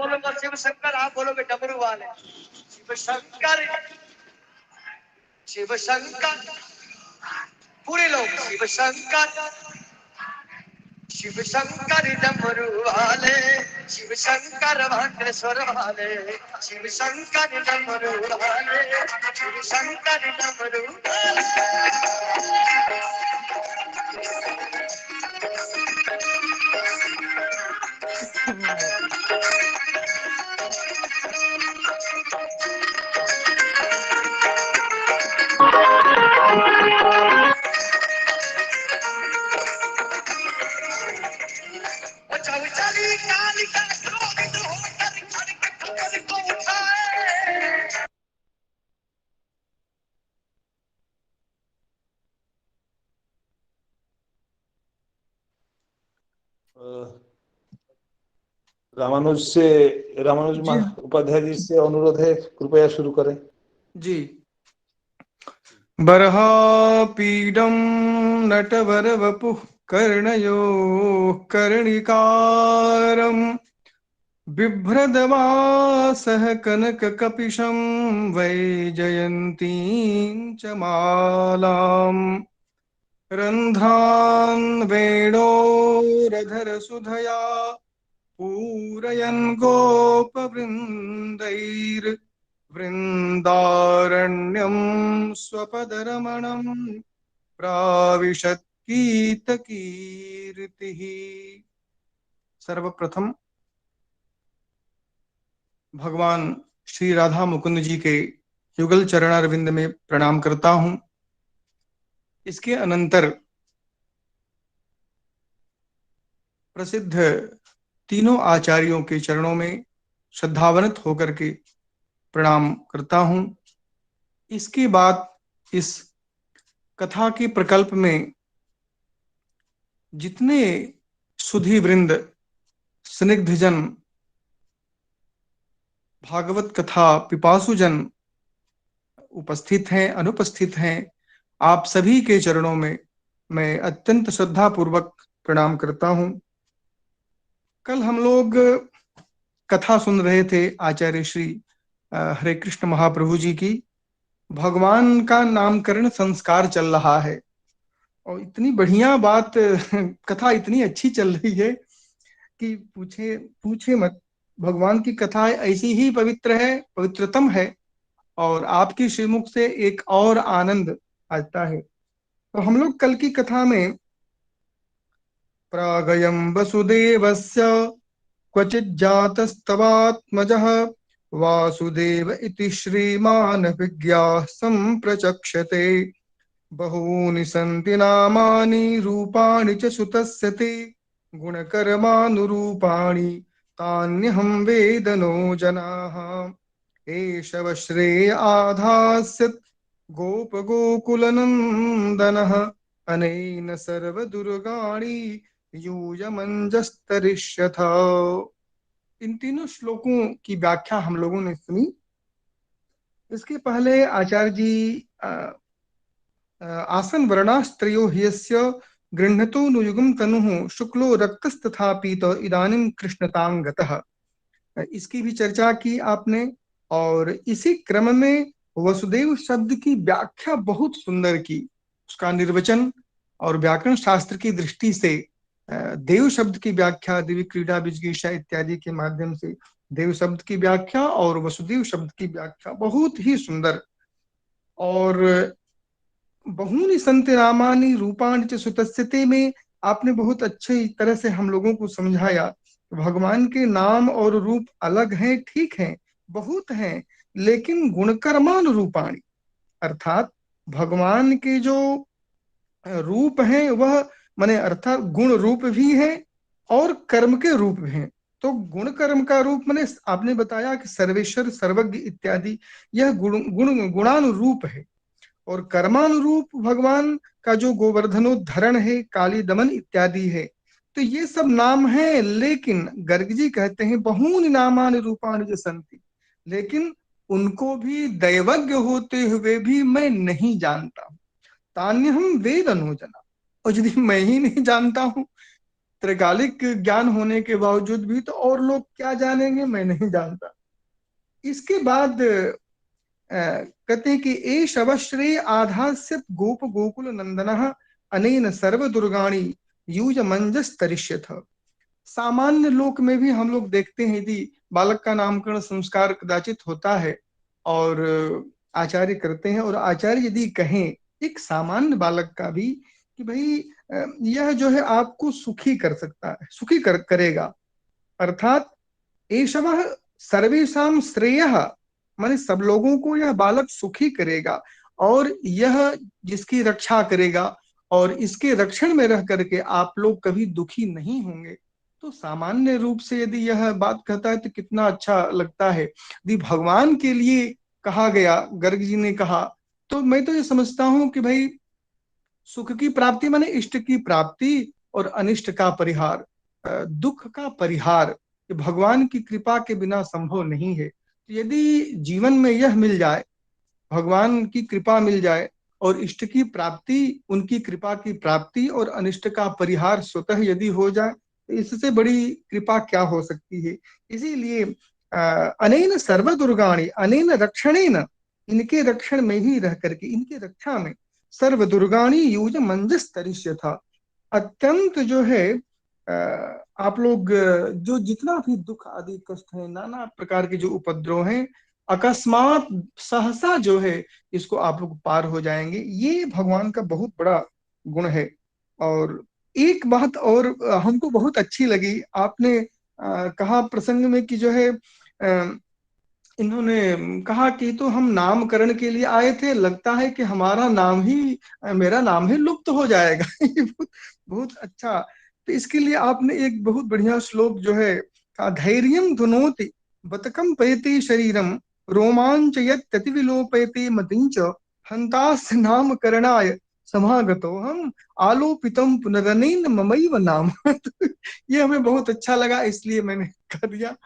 बोलूंगा शिव शंकर, आप बोलोगे डमरू वाले। शिव शंकर, शिव शंकर, पूरे लोग शिव शंकर, शिव शंकर डमरू वाले, शिव शंकर भाग्येश्वर वाले, शिव शंकर डमरू वाले, शिव शंकर डमरू चौचली कालिका क्रोधित होकर खड़ग खबर को उठाए। रामानुज जी उपाध्याय जी से अनुरोध है, कृपया शुरू करें। जी। बर्हापीडं नटवरवपुः कर्णयोः कर्णिकारम् बिभ्रदवासः कनककपिशं वैजयन्तीं च मालाम् रन्ध्रान् वेणोरधरसुधया पूरयन् गोपवृन्दैर्वृन्दारण्यं स्वपदरमणं प्राविशत् कीर्तिः। सर्वप्रथम भगवान श्री राधा मुकुंद जी के युगल चरणारविंद में प्रणाम करता हूं। इसके अनंतर प्रसिद्ध तीनों आचार्यों के चरणों में श्रद्धावनत होकर के प्रणाम करता हूं। इसके बाद इस कथा के प्रकल्प में जितने सुधी वृंद, स्निग्धजन, भागवत कथा पिपासुजन उपस्थित हैं, अनुपस्थित हैं, आप सभी के चरणों में मैं अत्यंत श्रद्धा पूर्वक प्रणाम करता हूं। कल हम लोग कथा सुन रहे थे आचार्य श्री हरे कृष्ण महाप्रभु जी की। भगवान का नामकरण संस्कार चल रहा है और इतनी बढ़िया बात, कथा इतनी अच्छी चल रही है कि पूछे मत। भगवान की कथा ऐसी ही पवित्र है, पवित्रतम है, और आपकी श्रीमुख से एक और आनंद आता है। तो हम लोग कल की कथा में प्रागयं वसुदेवस्य क्वचित् जातस्तवात्मजः वासुदेव इति श्रीमान् विज्ञाः सम्प्रचक्षते बहूनि सन्ति नामानि रूपाणि च सुतस्य ते गुणकर्मानुरूपाणि तान्यहं वेदनो जनाः एष वश्रेय आधास्यत् गोपगोकुलनन्दनः अनेन सर्वदुर्गाणि यूयमञ्जस्तरिष्यथ। इन तीनों श्लोकों की व्याख्या हम लोगों ने सुनी। इसके पहले आचार्य जी आसन वर्णास्त्रयो ह्यस्य गृह्णतो नुयुगं तनुः शुक्लो रक्तस्तथा पीतो इदानीं कृष्णतां गतः, इसकी भी चर्चा की आपने। और इसी क्रम में वसुदेव शब्द की व्याख्या बहुत सुंदर की, उसका निर्वचन और व्याकरण शास्त्र की दृष्टि से देव शब्द की व्याख्या, दिव्य क्रीड़ा विजिगीषा इत्यादि के माध्यम से देव शब्द की व्याख्या और वसुदेव शब्द की व्याख्या बहुत ही सुंदर। और बहूनि सन्ति नामानि रूपाणि च सुतस्यते में आपने बहुत अच्छी तरह से हम लोगों को समझाया। भगवान के नाम और रूप अलग हैं, ठीक हैं, बहुत हैं, लेकिन गुणकर्मान रूपाणि, अर्थात भगवान के जो रूप हैं वह माने अर्थात गुण रूप भी है और कर्म के रूप भी हैं। तो गुण कर्म का रूप माने आपने बताया कि सर्वेश्वर, सर्वज्ञ इत्यादि, यह गुणानुरूप है। और कर्मानुरूप भगवान का जो गोवर्धनोद्धरण है, काली दमन इत्यादि है, तो ये सब नाम है। लेकिन गर्ग जी कहते हैं बहूनि नामानि रूपाणि च सन्ति, लेकिन उनको भी दैवज्ञ होते हुए भी मैं नहीं जानता हूं। तान्यहं वेद अनुजना, और यदि मैं ही नहीं जानता हूं त्रैकालिक ज्ञान होने के बावजूद भी, तो और लोग क्या जानेंगे मैं नहीं जानता। इसके बाद कहते हैं कि एष अवश्रे आधास्यत गोप गोकुल नंदनः अनेन सर्व दुर्गाणी यूज मंजस तरिष्यथ। सामान्य लोक में भी हम लोग देखते हैं, यदि बालक का नामकरण संस्कार कदाचित होता है और आचार्य करते हैं, और आचार्य यदि कहें एक सामान्य बालक का भी कि भाई यह जो है आपको सुखी कर सकता है, सुखी करेगा, अर्थात एषवः सर्वेषां श्रेयः, माने सब लोगों को यह बालक सुखी करेगा, और यह जिसकी रक्षा करेगा, और इसके रक्षण में रह करके आप लोग कभी दुखी नहीं होंगे। तो सामान्य रूप से यदि यह बात कहता है तो कितना अच्छा लगता है। यदि भगवान के लिए कहा गया, गर्ग जी ने कहा, तो मैं तो ये समझता हूं कि भाई सुख की प्राप्ति माने इष्ट की प्राप्ति, और अनिष्ट का परिहार, दुख का परिहार, ये भगवान की कृपा के बिना संभव नहीं है। तो यदि जीवन में यह मिल जाए, भगवान की कृपा मिल जाए, और इष्ट की प्राप्ति, उनकी कृपा की प्राप्ति, और अनिष्ट का परिहार स्वतः यदि हो जाए, तो इससे बड़ी कृपा क्या हो सकती है। इसीलिए अनेन सर्व दुर्गाणी अनेन रक्षणेन, इनके रक्षण में ही रह करके, इनके रक्षा में, सर्व दुर्गाणी यूज मंजस तरिष्य था, अत्यंत जो है आप लोग जो जितना भी दुख आदि कष्ट है, नाना प्रकार के जो उपद्रव हैं, अकस्मात सहसा जो है इसको आप लोग पार हो जाएंगे। ये भगवान का बहुत बड़ा गुण है। और एक बात और हमको बहुत अच्छी लगी, आपने कहा प्रसंग में कि जो है इन्होंने कहा कि तो हम नामकरण के लिए आए थे, लगता है कि हमारा नाम ही, मेरा नाम ही लुप्त हो जाएगा। ये बहुत, बहुत अच्छा। तो इसके लिए आपने एक बहुत बढ़िया श्लोक जो है कहा, धैर्यम धुनोति बतकम पयते शरीरम रोमांचयत ततिविलोपयते मतिंच हंतास नाम करणाय समागतो हम आलोपितम पुनरनेन ममैव नाम। तो ये हमें बहुत अच्छा लगा, इसलिए मैंने कह दिया।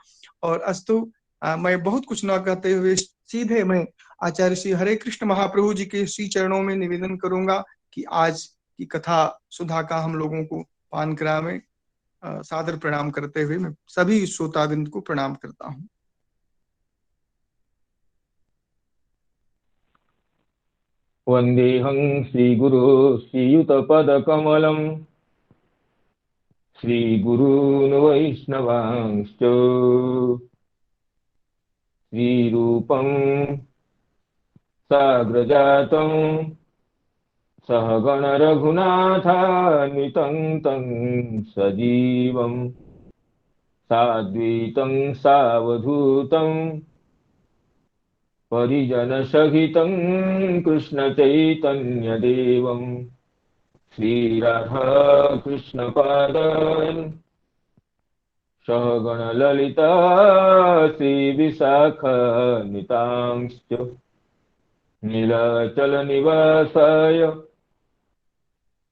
और अस्तु, मैं बहुत कुछ न कहते हुए सीधे मैं आचार्य श्री हरे कृष्ण महाप्रभु जी के श्री चरणों में निवेदन करूंगा कि आज की कथा सुधा का हम लोगों को पान करावे। सादर प्रणाम करते हुए मैं सभी श्रोताबिंद को प्रणाम करता हूँ। वन्देऽहं श्रीगुरो श्रीयुतपदकमलं श्रीगुरून् वैष्णवांश्च श्रीरूपं साग्रजातं सहगण रघुनाथान्वितं तं सजीवं साद्वैतं सावधूतं परिजनसहितं कृष्णचैतन्यदेवं श्रीराधा कृष्णपादान् सहगण ललिता श्रीविशाखान्वितांश्च नीलाचलनिवासाय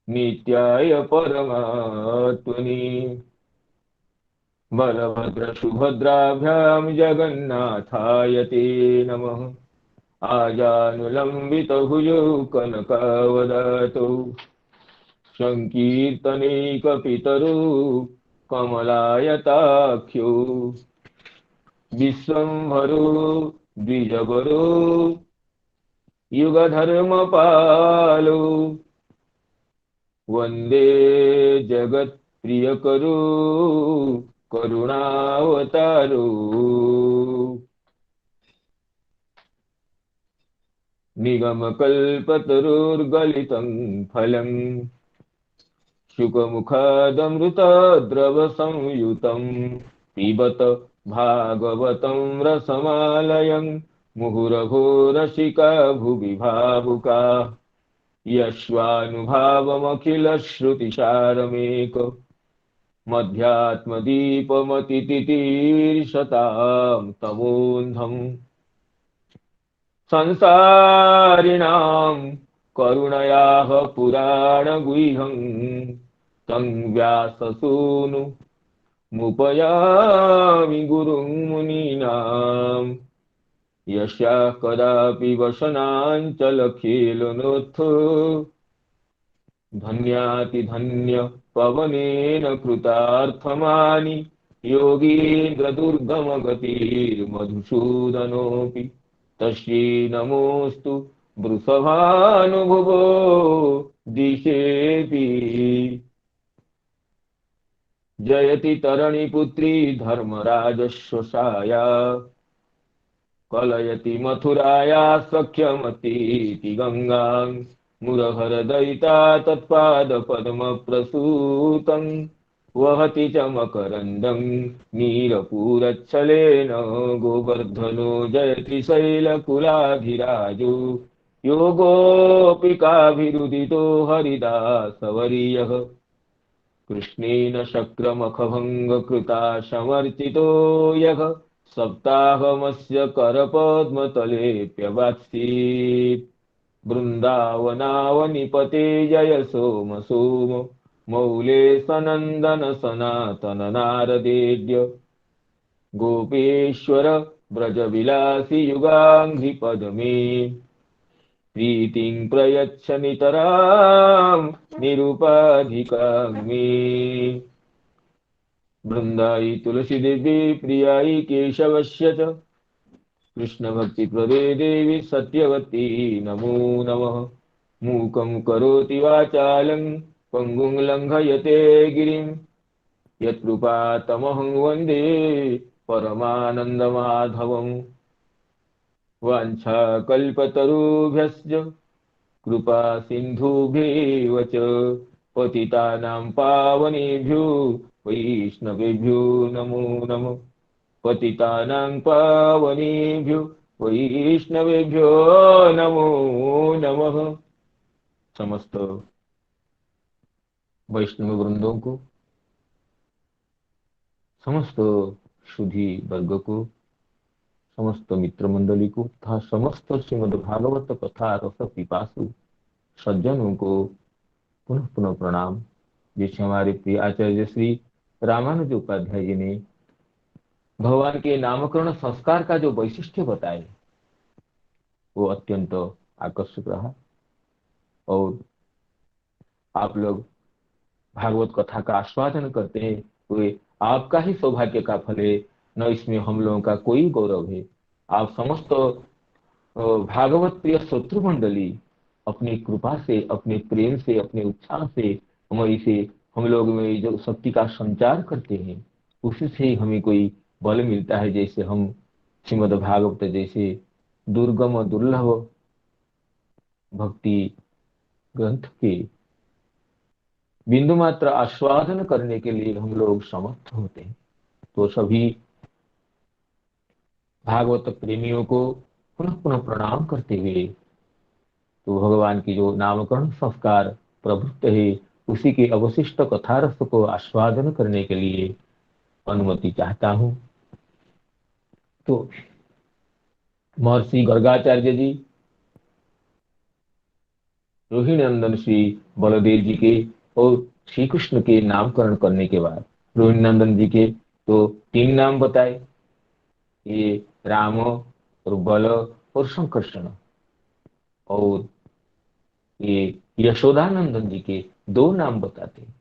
नित्याय परमात्मने बलभद्रसुभद्राभ्यां जगन्नाथाय ते नमः। आजानुलम्बितभुजौ कनकावदातौ सङ्कीर्तनैकपितरौ कमलायताख्यौ विश्वम्भरो द्विजगुरो युगधर्मपालो वन्दे जगत्प्रियकरो करुणावतारो निगमकल्पतरुर्गलितं फलं शुकमुखादमृतद्रवसंयुतं पिबत भागवतं रसमालयं मुहुरभो रसिका भुवि भावुका यस्वानुभावमखिलश्रुतिसारमेक मध्यात्मदीपमतितितीर्षतां तमोन्धम् संसारिणां करुणयाः पुराणगुह्यं तं व्याससूनुमुपयामि गुरुं मुनीनां यस्या कदापि वसनाञ्चलखेलनोत्थ धन्यातिधन्य पवनेन कृतार्थमानि योगीन्द्र दुर्गम गतिर्मधुसूदनोऽपि तस्यै नमोऽस्तु वृषभानुभुवो दिशेऽपि जयति तरणिपुत्री धर्मराजश्वसाया कलयति मथुराया सख्यमतीति गंगां मुरहरदयिता तत्पादपद्मप्रसूतं वहति च मकरन्दं नीरपूरच्छलेन गोवर्धनो जयति शैलकुलाभिराजो योगोऽपिकाभिरुदितो हरिदासवर्यः कृष्णेन शक्रमखभङ्गकृता समर्चितो यः सप्ताहमस्य करपद्मतलेऽप्यवात्सीत् बृन्दावनावनिपते जय सोम सोम मौले सनन्दन सनातन नारदेद्य गोपेश्वर ब्रजविलासि युगाङ्घ्रिपदमे प्रीतिं प्रयच्छ नितरां निरुपाधिकां मे बृन्दाई तुलसीदेवी प्रियाई केशवस्य च कृष्णभक्तिप्रदे देवी सत्यवती नमो नमः मूकं करोति वाचालं पङ्गुं लङ्घयते गिरिं यत्कृपातमहं वन्दे परमानन्दमाधवम् वाञ्छाकल्पतरुभ्यश्च कृपा सिन्धुभ्येव च पतितानां पावनेभ्यो वैष्णवेभ्यो नमो नमः पतितानां पावनेभ्यो वैष्णवेभ्यो नमो नमः। समस्त वैष्णव वृंदों को, समस्त सुधी वर्ग को, समस्त मित्र मंडली को तथा समस्त श्रीमद् भागवत कथा रस पिपासु सज्जनों को पुनः पुनः प्रणाम। जिसे हमारे प्रिय आचार्य श्री रामानुज उपाध्याय जी ने भगवान के नामकरण संस्कार का जो वैशिष्ट्य बताए वो अत्यंत आकर्षक रहा और आप लोग भागवत कथा का आस्वादन करते हैं हुए आपका ही सौभाग्य का फल है, न इसमें हम लोगों का कोई गौरव है। आप समस्त भागवत प्रिय शत्रु मंडली अपनी कृपा से, अपने प्रेम से, अपने उत्साह से हमारी से हम लोग में जो शक्ति का संचार करते हैं उसी से हमें कोई बल मिलता है। जैसे हम श्रीमद् भागवत जैसे दुर्गम दुर्लभ भक्ति ग्रंथ के बिंदु मात्र आस्वादन करने के लिए हम लोग समर्थ होते हैं। तो सभी भागवत प्रेमियों को पुनः पुनः प्रणाम करते हुए तो भगवान की जो नामकरण संस्कार प्रवृत्त है उसी के अवशिष्ट कथारस को आस्वादन करने के लिए अनुमति चाहता हूं। तो महर्षि गर्गाचार्य जी रोहिणी नंदन श्री बलदेव जी के और श्री कृष्ण के नामकरण करने के बाद रोहिणी नंदन जी के तो 3 नाम बताए, ये राम और बल और संकर्षण, और ये यशोदानंदन जी के 2 नाम बताते हैं,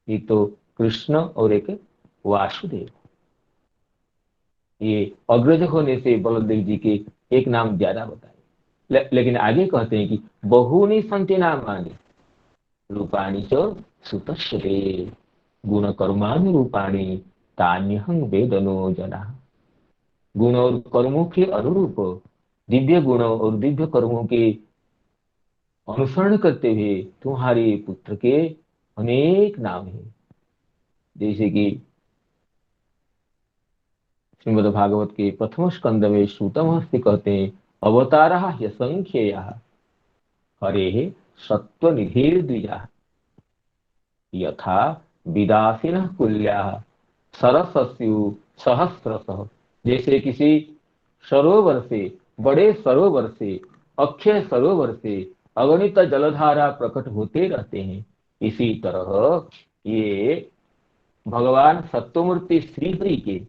एक तो कृष्ण और एक वासुदेव। ये अग्रज होने से बलदेव जी के 1 नाम ज्यादा बताए, लेकिन आगे कहते हैं कि बहुनी संति नामानि रूपाणि च सुतस्ते गुण कर्माणि रूपाणि तान्यहं वेदनो जना। गुण और कर्मों के अनुरूप दिव्य गुणों और दिव्य कर्मों के अनुसरण करते हुए तुम्हारे पुत्र के अनेक नाम हैं। जैसे कि श्रीमद् भागवत के प्रथम स्कंद में सूतमहर्षि कहते हैं अवतारः ह्यसंख्येयः हरेः सत्त्वनिधिर्द्विजः यथा विदासिनः कुल्याः सरसस्यु सहस्रशः। जैसे किसी सरोवर से, बड़े सरोवर से, अक्षय सरोवर से अगणित जलधारा प्रकट होते रहते हैं, इसी तरह ये भगवान सत्वमूर्ति श्री हरि के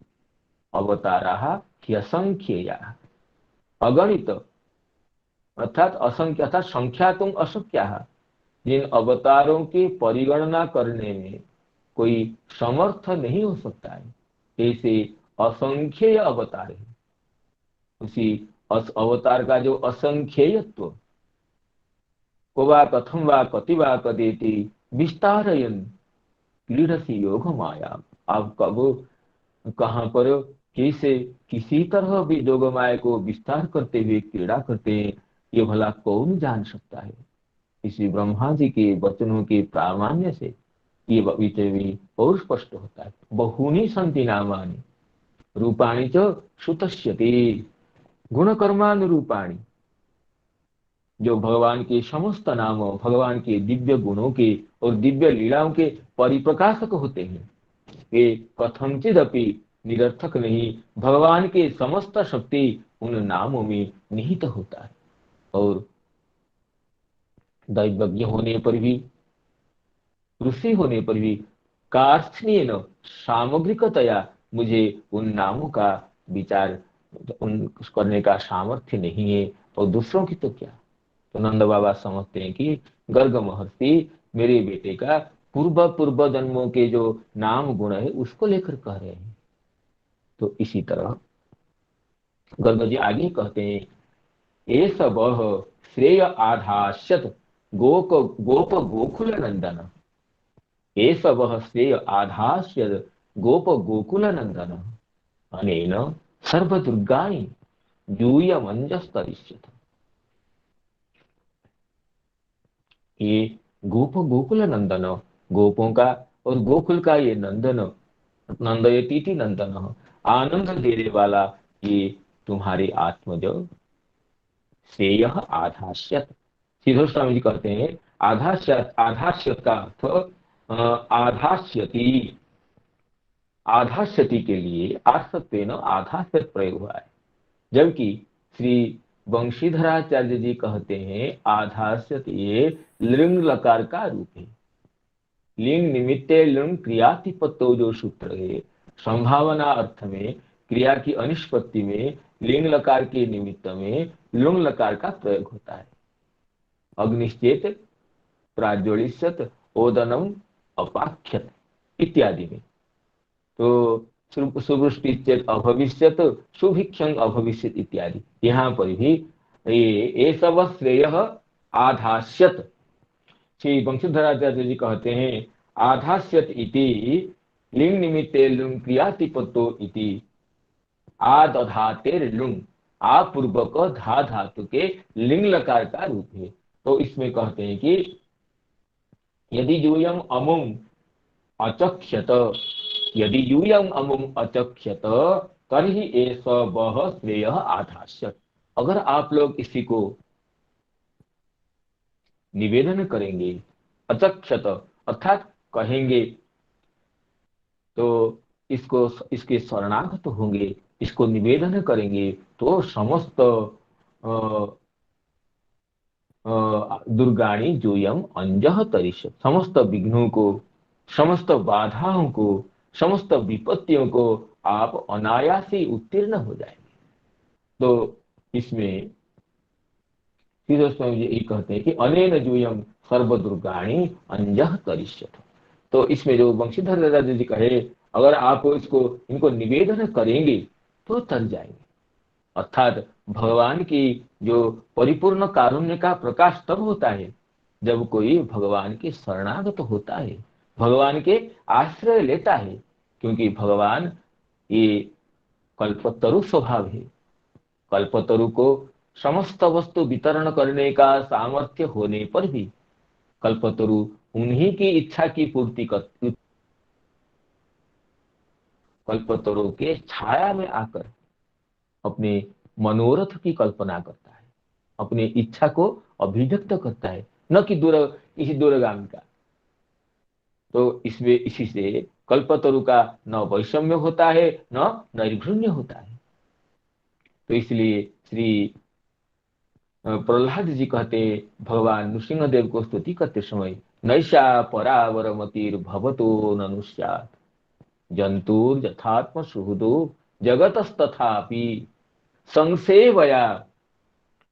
अवताराः ह्यसंख्येयः, अगणित अर्थात असंख्य अर्थात संख्या तुम अशक्या। जिन अवतारों की परिगणना करने में कोई समर्थ नहीं हो सकता है, ऐसे असंख्येय अवतार है। उसी अवतार का जो असंख्येयत्व, को वा कथम वा कति वा कदेति विस्तारयन क्रीडसी योग माया। आप कब, कहां पर, कैसे, किसी तरह भी योग माया को विस्तार करते हुए क्रीड़ा करते हैं, ये भला कौन जान सकता है। इसी ब्रह्मा जी के वचनों के प्रामाण्य से ये विषय भी और स्पष्ट होता है। बहूनि सन्ति नामानि रूपाणि च सुतस्यते गुणकर्मानुरूपाणि। जो भगवान के समस्त नामों, भगवान के दिव्य गुणों के और दिव्य लीलाओं के परिप्रकाशक होते हैं, वे कथनचिद अपि निरर्थक नहीं। भगवान के समस्त शक्ति उन नामों में निहित होता है। और दैवज्ञ होने पर भी, ऋषि होने पर भी कार्त्स्येन सामग्रिकतया मुझे उन नामों का विचार उन करने का सामर्थ्य नहीं है। और दूसरों की तो क्या। तो नंद बाबा समझते हैं कि गर्ग महर्षि मेरे बेटे का पूर्व पूर्व जन्मों के जो नाम गुण है उसको लेकर कह रहे हैं। तो इसी तरह गर्ग जी आगे कहते हैं, एष वह श्रेय आधास्यत गोप गोकुल नंदन। एष वह श्रेय आधास्यत गोप गोकुल नंदन अनेन सर्वदुर्गाणि यूयमंजस्तरिष्यथ। ये गोप गोकुल नंदन, गोपों का और गोकुल का ये नंदन, नंदयतीति नंदन, आनंद देने वाला ये तुम्हारे आत्मज श्रेय आधास्यत। सीधो स्वामी जी कहते हैं आधास्यत, आधास्यत का अर्थ आधास्यति, आधास्यति के लिए आसत्वेन आधास्यत प्रयोग हुआ है। जबकि श्री वंशीधराचार्य जी कहते हैं आधास्यत ये लिंग लकार का रूप है। लिंग निमित्ते लिंग क्रियातिपत्तो जो सूत्र है, संभावना अर्थ में, क्रिया की अनिष्पत्ति में लिंग लकार के निमित्त में लुंग लकार का प्रयोग होता है। अग्निश्चेत प्राज्वलिष्यत ओदनम अपाख्यत इत्यादि में। तो सुवृष्टिश्चेत अभविष्यत सुभिक्षं अभविष्यत इत्यादि। यहाँ पर भी ये सब श्रेय आधास्यत। श्री वंशीधराचार्य जी कहते हैं आधास्यत इति लिंग निमित्ते लुंग क्रियातिपत्तो इति आदधातेर लुंग, आपूर्वक धा धातु के लिंग लकार का रूप है। तो इसमें कहते हैं कि यदि यूयम अमुम अचक्ष्यत, यदि यूयम अमुम अचक्ष्यत तर्हि एष वह श्रेय आधास्यत। अगर आप लोग इसी को निवेदन करेंगे, अचक्षत अर्थात कहेंगे, तो इसको, इसके शरणागत होंगे, इसको निवेदन करेंगे, तो समस्त दुर्गाणी जूयम अंजह तरिष्यत, समस्त विघ्नों को, समस्त बाधाओं को, समस्त विपत्तियों को आप अनायास ही उत्तीर्ण हो जाएंगे। तो इसमें स्वामी जी ये कहते हैं कि अनेन जूयम सर्व दुर्गाणी अंजह तरिष्यत। तो इसमें जो वंशीधर दादा जी कहे, अगर आप इसको, इनको निवेदन करेंगे तो तर जाएंगे। अर्थात भगवान की जो परिपूर्ण कारुण्य का प्रकाश तब होता है जब कोई भगवान के शरणागत होता है, भगवान के आश्रय लेता है। क्योंकि भगवान ये कल्पतरु स्वभाव है। कल्पतरु को समस्त वस्तु वितरण करने का सामर्थ्य होने पर भी कल्पतरु उन्हीं की इच्छा की पूर्ति करती, कल्पतरु के छाया में आकर अपने मनोरथ की कल्पना करता है, अपनी इच्छा को अभिव्यक्त करता है, न कि किसी दूरगामी का। तो इसमें इसी से कल्पतरु का न वैषम्य होता है न नैर्घृण्य होता है। तो इसलिए श्री प्रहलाद जी कहते, भगवान नृसिंह देव को स्तुति करते समय, नैषा परावरमतिर भवतो ननुष्यात् जंतुर यथात्म सुहृदो जगतस्तथापि संसेवया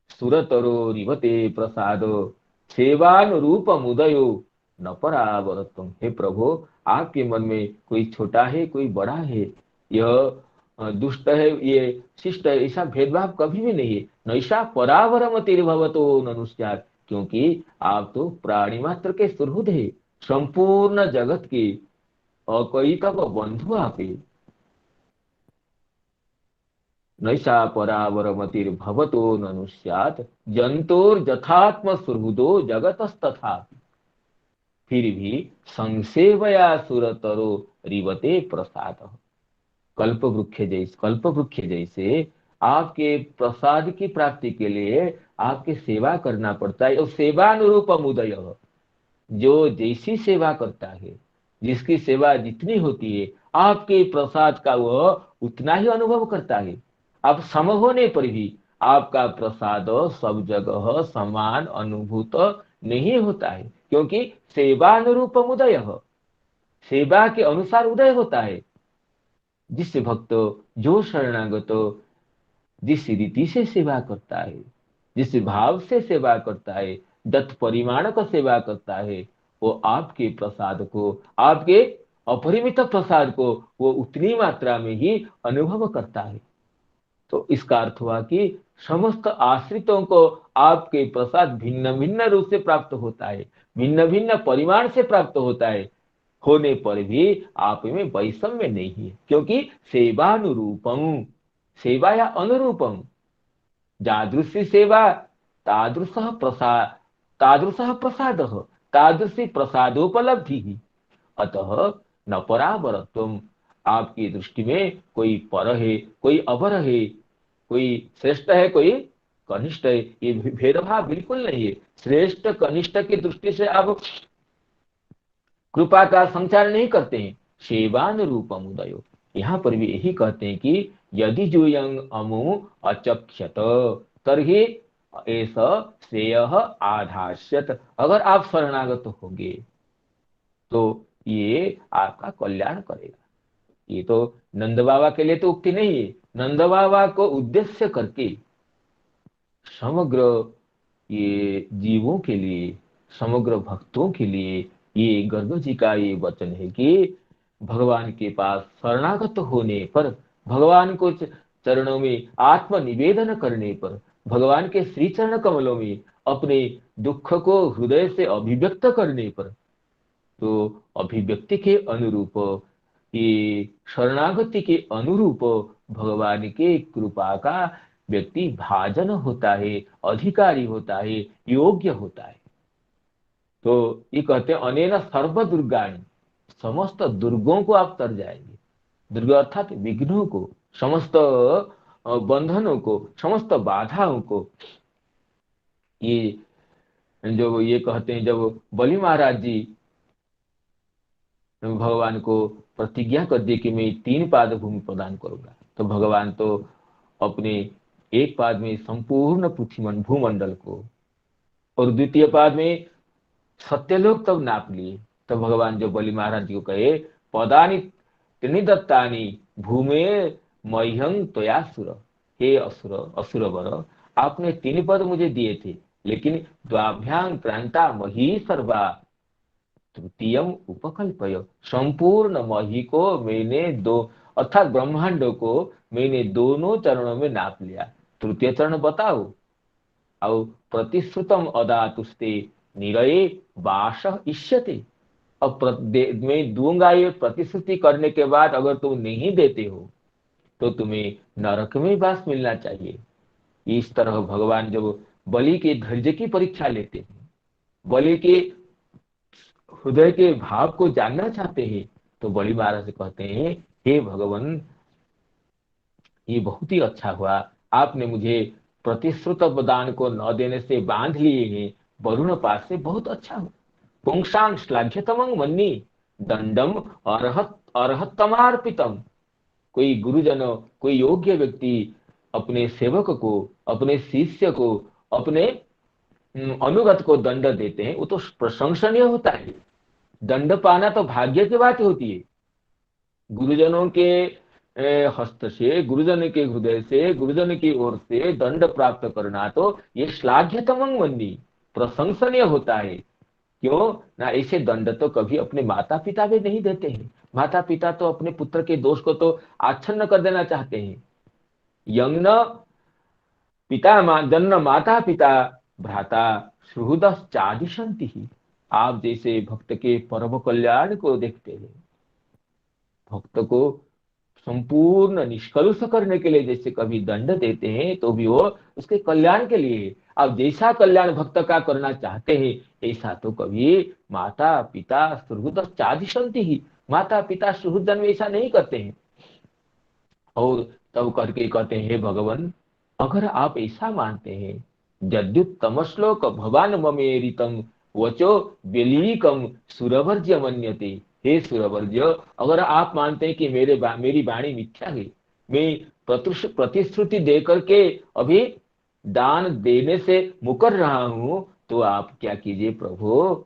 सुरतरो रिवते प्रसादो सेवानुरूप मुदयो न परावरत्वम। हे प्रभु, आपके मन में कोई छोटा है कोई बड़ा है, यह दुष्ट है ये शिष्ट है, ऐसा भेदभाव कभी भी नहीं है। नैषा परावरमतिर्भवतो ननुष्यात्, क्योंकि आप तो प्राणी मात्र के सुहृद है, संपूर्ण जगत के अकैतव बंधु आप है। नैषा परावरमतिर्भवतो ननुष्यात् जंतोर्यथात्म सुहृदो जगतस्तथा। फिर भी संसेवया सुरतरो रिवते प्रसाद। कल्प वृक्ष जैसे आपके प्रसाद की प्राप्ति के लिए आपके सेवा करना पड़ता है। और सेवानुरूप मुदय, जो जैसी सेवा करता है, जिसकी सेवा जितनी होती है, आपके प्रसाद का वह उतना ही अनुभव करता है। आप सम होने पर भी आपका प्रसाद सब जगह समान अनुभूत नहीं होता है, क्योंकि सेवानुरूप उदय, सेवा के अनुसार उदय होता है। जिस भक्त जो शरणागत जिस रीति से सेवा करता है, जिस भाव से सेवा करता है, दत्त परिमाण का सेवा करता है, वो आपके प्रसाद को, आपके अपरिमित प्रसाद को वो उतनी मात्रा में ही अनुभव करता है। तो इसका अर्थ हुआ कि समस्त आश्रितों को आपके प्रसाद भिन्न भिन्न रूप से प्राप्त होता है, भिन्न भिन्न परिमाण से प्राप्त होता है, होने पर भी आप में वैषम्य नहीं है, क्योंकि सेवानुरूपम, सेवा या अनुरूपम, जादृशी सेवा तादृशः प्रसाद, तादृशः प्रसादः, तादृशी प्रसादोपलब्धि। अतः न परावरत्वम, आपकी दृष्टि में कोई पर है कोई अपर है, कोई श्रेष्ठ है कोई कनिष्ठ है, ये भेदभाव बिल्कुल नहीं है। श्रेष्ठ कनिष्ठ की दृष्टि से आप कृपा का संचार नहीं करते हैं। सेवानुरूपम उदयो, यहाँ पर भी यही कहते हैं कि यदि जोयं अमु अचक्षत तरहि ऐसा श्रेय आधास्यत। अगर आप शरणागत होंगे तो ये आपका कल्याण करेगा। ये तो नंद बाबा के लिए तो उक्ति नहीं है, नंद बाबा को उद्देश्य करके समग्र ये जीवों के लिए, समग्र भक्तों के लिए ये गर्ग जी का ये वचन है कि भगवान के पास शरणागत होने पर, भगवान को चरणों में आत्म निवेदन करने पर, भगवान के श्री चरण कमलों में अपने दुख को हृदय से अभिव्यक्त करने पर, तो अभिव्यक्ति के अनुरूप, ये शरणागति के अनुरूप भगवान के कृपा का व्यक्ति भाजन होता है, अधिकारी होता है, योग्य होता है। तो ये कहते हैं अनेन सर्व दुर्गाणी, समस्त दुर्गों को आप तर जाएंगे। दुर्ग अर्थात विघ्नों को, समस्त बंधनों को, समस्त बाधाओं को। ये जो ये कहते हैं, जब बलि महाराज जी भगवान को प्रतिज्ञा कर दी कि मैं 3 पाद भूमि प्रदान करूंगा, तो भगवान तो अपने एक पाद में संपूर्ण पृथ्वी भूमंडल को और द्वितीय पाद में सत्यलोक तब नाप लिए। तो भगवान जो बलि महाराज जी को कहे पदानि त्रिनिदत्तानि भूमे मह्यं त्वयासुर, हे असुर असुरवर, आपने 3 पद मुझे दिए थे, लेकिन द्वाभ्यां क्रांता मही सर्वा तृतीयम उपकल्पय। संपूर्ण मही को मैंने दो, अर्थात ब्रह्मांड को मैंने दोनों चरणों में नाप लिया, तृतीय चरण बताओ। और प्रतिश्रुतम अदातुस्ते निरये वास इष्यते। अब मैं दूंगा ये प्रतिश्रुति करने के बाद अगर तुम नहीं देते हो तो तुम्हें नरक में वास मिलना चाहिए। इस तरह भगवान जब बलि के धैर्य की परीक्षा लेते हैं, बलि के हृदय के भाव को जानना चाहते हैं, तो बलि महाराज से कहते हैं हे भगवान, ये बहुत ही अच्छा हुआ, आपने मुझे प्रतिश्रुत वरदान को न देने से बांध लिए हैं वरुण पास से, बहुत अच्छा हुआ। पुंसां श्लाघ्यतमं मन्ये दंडम अर्हतमार्पितम। कोई गुरुजन, कोई योग्य व्यक्ति अपने सेवक को, अपने शिष्य को, अपने अनुगत को दंड देते हैं, वो तो प्रशंसनीय होता है। दंड पाना तो भाग्य की बात होती है। गुरुजनों के हस्त से, गुरुजन के हृदय से, गुरुजन की ओर से दंड प्राप्त करना तो ये श्लाघ्यतमं मन्ये, प्रशंसनीय होता है। क्यों ना, ऐसे दंड तो कभी अपने माता पिता भी नहीं देते हैं। माता पिता तो अपने पुत्र के दोष को तो आच्छन्न कर देना चाहते हैं। यंग पिता जन्म माता पिता भ्राता सुहृदश्चादिशन्ति ही। आप जैसे भक्त के परम कल्याण को देखते हैं, भक्त को संपूर्ण निष्कलुष करने के लिए जैसे कभी दंड देते हैं तो भी वो उसके कल्याण के लिए। आप जैसा कल्याण भक्त का करना चाहते हैं ऐसा तो कभी माता पिता सुहृदश्चादिशन्ति ही, माता पिता सुहृद जन्म ऐसा नहीं करते हैं। और तब करके कहते हैं, हे भगवान, अगर आप ऐसा मानते हैं, यद्युत्तम श्लोक भगवान ममेरितम वचो व्यलीकम सुरवर्ज्य मन्यते। हे सुरवर्ज्य, अगर आप मानते हैं कि मेरी वाणी मिथ्या है, मैं प्रतिश्रुति दे करके अभी दान देने से मुकर रहा हूं, तो आप क्या कीजिए प्रभु,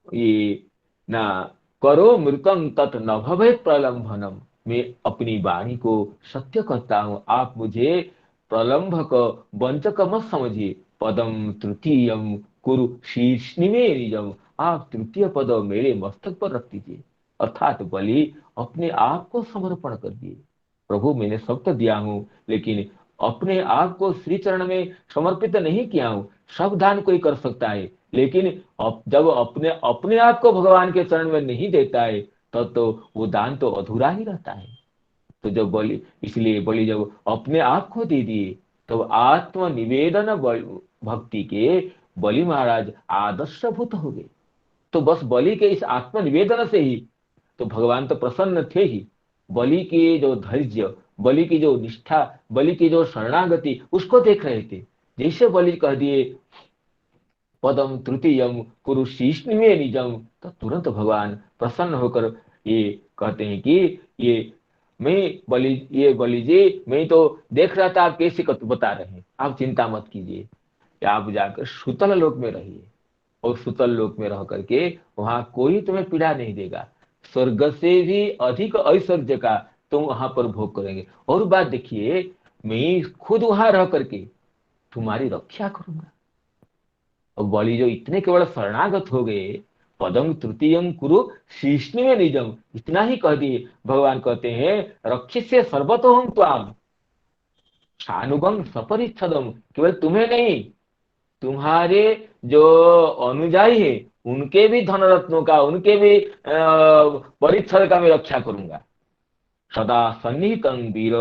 ये ना करो मृतंग तत् न भवेत् प्रलंभनम। मैं अपनी वाणी को सत्य करता हूं, आप मुझे प्रलंभक वंचक मत समझिए। पदम तृतीयम कुरु शीर्ष्णि में निजम। आप तृतीय पद मेरे मस्तक पर रख दीजिए, अर्थात बलि अपने आप को समर्पण कर दिए। प्रभु, मैंने सब तो दिया हूं, लेकिन अपने आप को श्री चरण में समर्पित नहीं किया हूं। सब दान कोई कर सकता है, लेकिन जब अपने अपने आप को भगवान के चरण में नहीं देता है तब तो वो दान तो अधूरा ही रहता है। तो जब बलि, इसलिए बलि जब अपने आप को दे दिए तो आत्म निवेदन भक्ति के बलि महाराज आदर्शभूत हो गए। तो बस बलि के इस आत्म निवेदन से ही तो भगवान तो प्रसन्न थे ही। बलि की जो धैर्य, बलि की जो निष्ठा, बलि की जो शरणागति, उसको देख रहे थे। जैसे बलि कह दिए पदम तृतीयम कुरु शीर्ष्णि में निजम, तो तुरंत भगवान प्रसन्न होकर ये कहते हैं कि ये बलि जी, मैं तो देख रहा था आप कैसे बता रहे हैं, आप चिंता मत कीजिए, आप जाकर सुतल लोक में रहिए, और सुतल लोक में रह करके वहां कोई तुम्हें पीड़ा नहीं देगा। स्वर्ग से भी अधिक ऐश्वर्य का तुम वहां पर भोग करेंगे। और बात देखिए, मैं खुद वहां रह करके तुम्हारी रक्षा करूंगा। और बलि जो इतने केवल शरणागत हो गए, पदम तृतीयम कुरु शीर्ष्णि में निजम, इतना ही कह दिए, भगवान कहते हैं रक्षिष्ये सर्वतोहम त्वाम सानुगम सपरिच्छदम। केवल तुम्हें नहीं, तुम्हारे जो अनुयायी है उनके भी धन रत्नों का, उनके भी परिच्छद का मैं रक्षा करूंगा। सदा सन्निहितं वीर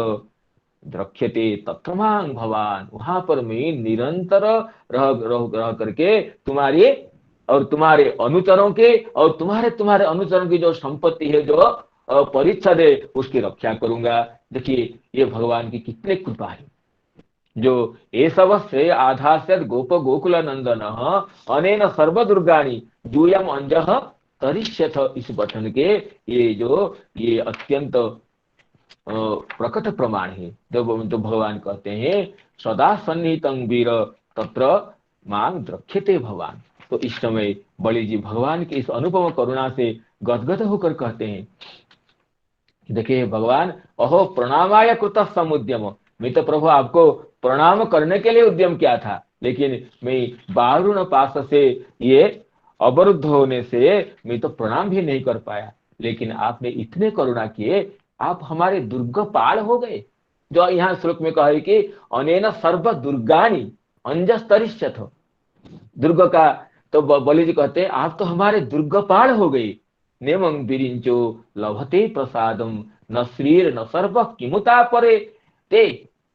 द्रक्ष्यते तत्रमांग भवान। वहां पर मैं निरंतर रह करके तुम्हारी और तुम्हारे अनुचरों के और तुम्हारे अनुचरों की जो संपत्ति है, जो परिच्छद है, उसकी रक्षा करूंगा। देखिए ये भगवान की कितनी कृपा है। जो एषवस्य आधास्यत् गोप गोकुल नंदन अनेन सर्व दुर्गाणि यूयम अंजः तरिष्यथ। इस वचन के ये अत्यंत प्रकट प्रमाण है। जब भगवान कहते हैं सदा सन्निहितं वीर तत्र मां द्रक्ष्यते भवान, तो इस समय बलि जी भगवान की इस अनुपम करुणा से गदगद होकर कहते हैं, देखिए भगवान, अहो प्रणामाय कृतः समुद्यम। मैं तो प्रभु आपको प्रणाम करने के लिए उद्यम किया था, लेकिन मैं बारुण पास से ये अवरुद्ध होने से मैं तो प्रणाम भी नहीं कर पाया। लेकिन आपने इतने करुणा किए, आप हमारे दुर्गपाल हो गए। जो यहाँ श्लोक में कहा है कि अनेन सर्व दुर्गाणि अंजस्तरिष्यथ, दुर्ग का तो बलि जी कहते हैं आप तो हमारे दुर्गपाल हो गए। नेमं विरिंचो लभते प्रसादम न श्रीर न सर्व किमुता परे ते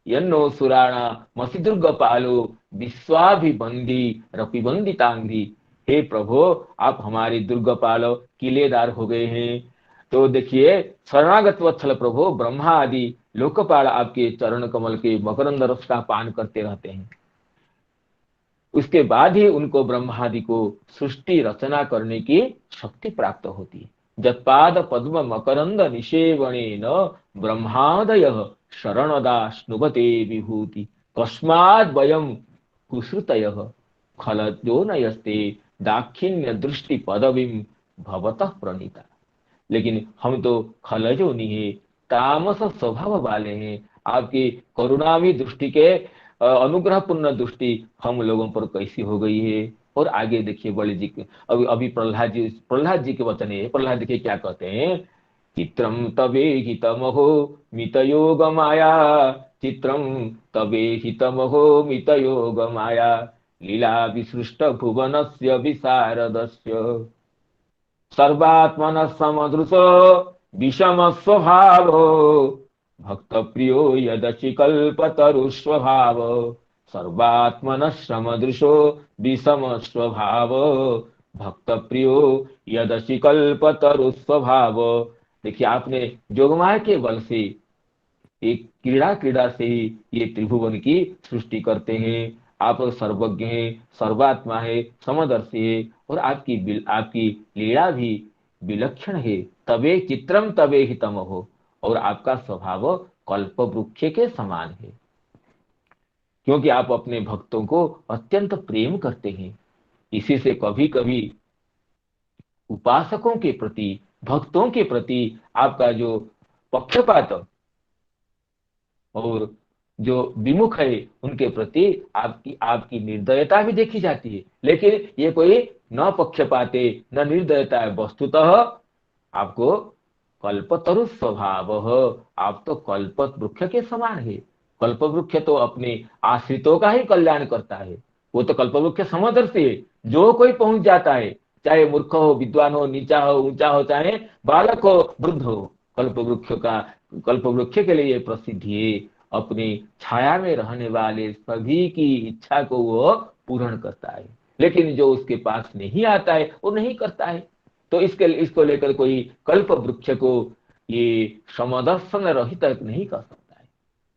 यन्नो सुराणा मसी दुर्गपालो विश्वाभिबंदी रपिबंदितांगी। हे प्रभु, आप हमारे दुर्गपाल किलेदार हो गए हैं। तो देखिए शरणागत वत्सल प्रभु ब्रह्मा आदि लोकपाल आपके चरण कमल के मकरंद रस का पान करते रहते हैं। उसके बाद ही उनको ब्रह्मादि को सृष्टि रचना करने की शक्ति प्राप्त होती है। जत्पाद पद्म मकरंद निषेवणेन ब्रह्मादय शरणदा स्नुबते विभूति कस्माद् वयं कुश्रुतयः खलजो नयस्ते दाक्षिण्य दृष्टि पदवीं भवतः प्रणीता। लेकिन हम तो खलजो नहीं है, तामस स्वभाव वाले हैं। आपकी करुणावी दृष्टि के अनुग्रह पूर्ण दृष्टि हम लोगों पर कैसी हो गई है। और आगे देखिए बलि जी के, अभी अभी प्रहलाद जी के वचन है। प्रहलाद देखिए क्या कहते हैं, चित्रम तबे हितमहो मितयोग माया, चित्रम तबे हितमहो मितयोग माया, लीला विसृष्ट भुवनस्य विशारदस्य, सर्वात्मन समदृश विषम स्वभाव, भक्त प्रियो यदचि कल्पतरु स्वभाव, सर्वात्मन समदृशो विषम स्वभाव, भक्त प्रियो यदचि कल्पतरु स्वभाव। देखिए आपने जोगमाया के बल से एक क्रीड़ा क्रीड़ा से ही ये त्रिभुवन की सृष्टि करते हैं। आप सर्वज्ञ हैं, सर्वात्मा है, समदर्शी है, और आपकी लीला भी विलक्षण है। तबे चित्रम तबे हितम हो, और आपका स्वभाव कल्प वृक्ष के समान है, क्योंकि आप अपने भक्तों को अत्यंत प्रेम करते हैं। इसी से कभी कभी उपासकों के प्रति, भक्तों के प्रति आपका जो पक्षपात और जो विमुख है उनके प्रति आपकी आपकी निर्दयता भी देखी जाती है। लेकिन ये कोई न पक्षपाते न निर्दयता है, वस्तुतः आपको कल्पतरु स्वभाव, आप तो कल्प वृक्ष के समान है। कल्प वृक्ष तो अपने आश्रितों का ही कल्याण करता है। वो तो कल्प वृक्ष समदर्शी है, जो कोई पहुंच जाता है, चाहे मूर्ख हो, विद्वान हो, नीचा हो, ऊंचा हो, चाहे बालक हो, वृद्ध हो, कल्प वृक्ष के लिए प्रसिद्धि है। अपनी छाया में रहने वाले सभी की इच्छा को वो पूर्ण करता है। लेकिन जो उसके पास नहीं आता है वो नहीं करता है। तो इसको लेकर कोई कल्प वृक्ष को ये समदर्शन रहित नहीं कर सकता है।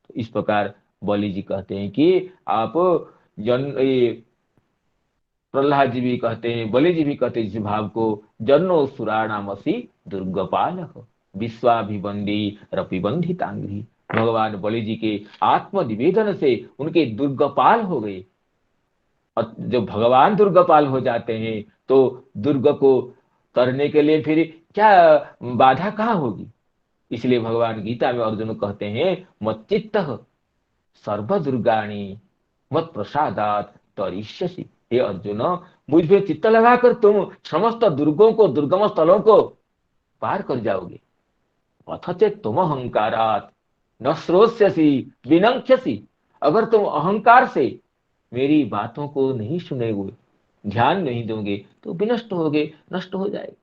तो इस प्रकार बलि जी कहते हैं कि आप प्रहलाद जी भी कहते हैं, बलि जी भी कहते हैं इस भाव को, जन्नो सुराणामसी दुर्गपाल विश्वाभिबंदी रपिबंधितांग्री। भगवान बलि जी के आत्म निवेदन से उनके दुर्गपाल हो गए। और जब भगवान दुर्गपाल हो जाते हैं तो दुर्ग को करने के लिए फिर क्या बाधा कहाँ होगी। इसलिए भगवान गीता में अर्जुन कहते हैं, मच्चित्त सर्व दुर्गाणी मत प्रसादात तरिष्यसि। हे अर्जुन, मुझ पे चित्त लगाकर तुम समस्त दुर्गों को, दुर्गम स्थलों को पार कर जाओगे। अथचे तुम अहंकारात न श्रोष्यसि विनंक्ष्यसि, अगर तुम अहंकार से मेरी बातों को नहीं सुनेगे, ध्यान नहीं दोगे, तो विनष्ट होगे, नष्ट हो जाएगे।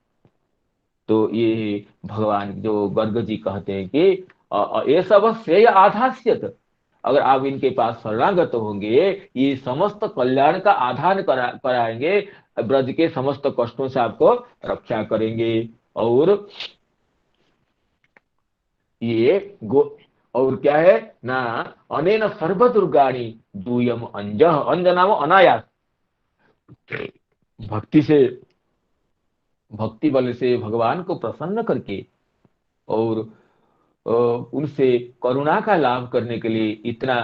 तो ये भगवान जो गर्ग जी कहते हैं कि ये सब श्रेय आधास्यत, अगर आप इनके पास शरणागत होंगे, ये समस्त कल्याण का आधान कराएंगे, ब्रज के समस्त कष्टों से आपको रक्षा करेंगे। और ये और क्या है ना, अनेन सर्व दुर्गाणी दूयम अंज, अंज नाम अनायास, भक्ति बल से भगवान को प्रसन्न करके और उनसे करुणा का लाभ करने के लिए इतना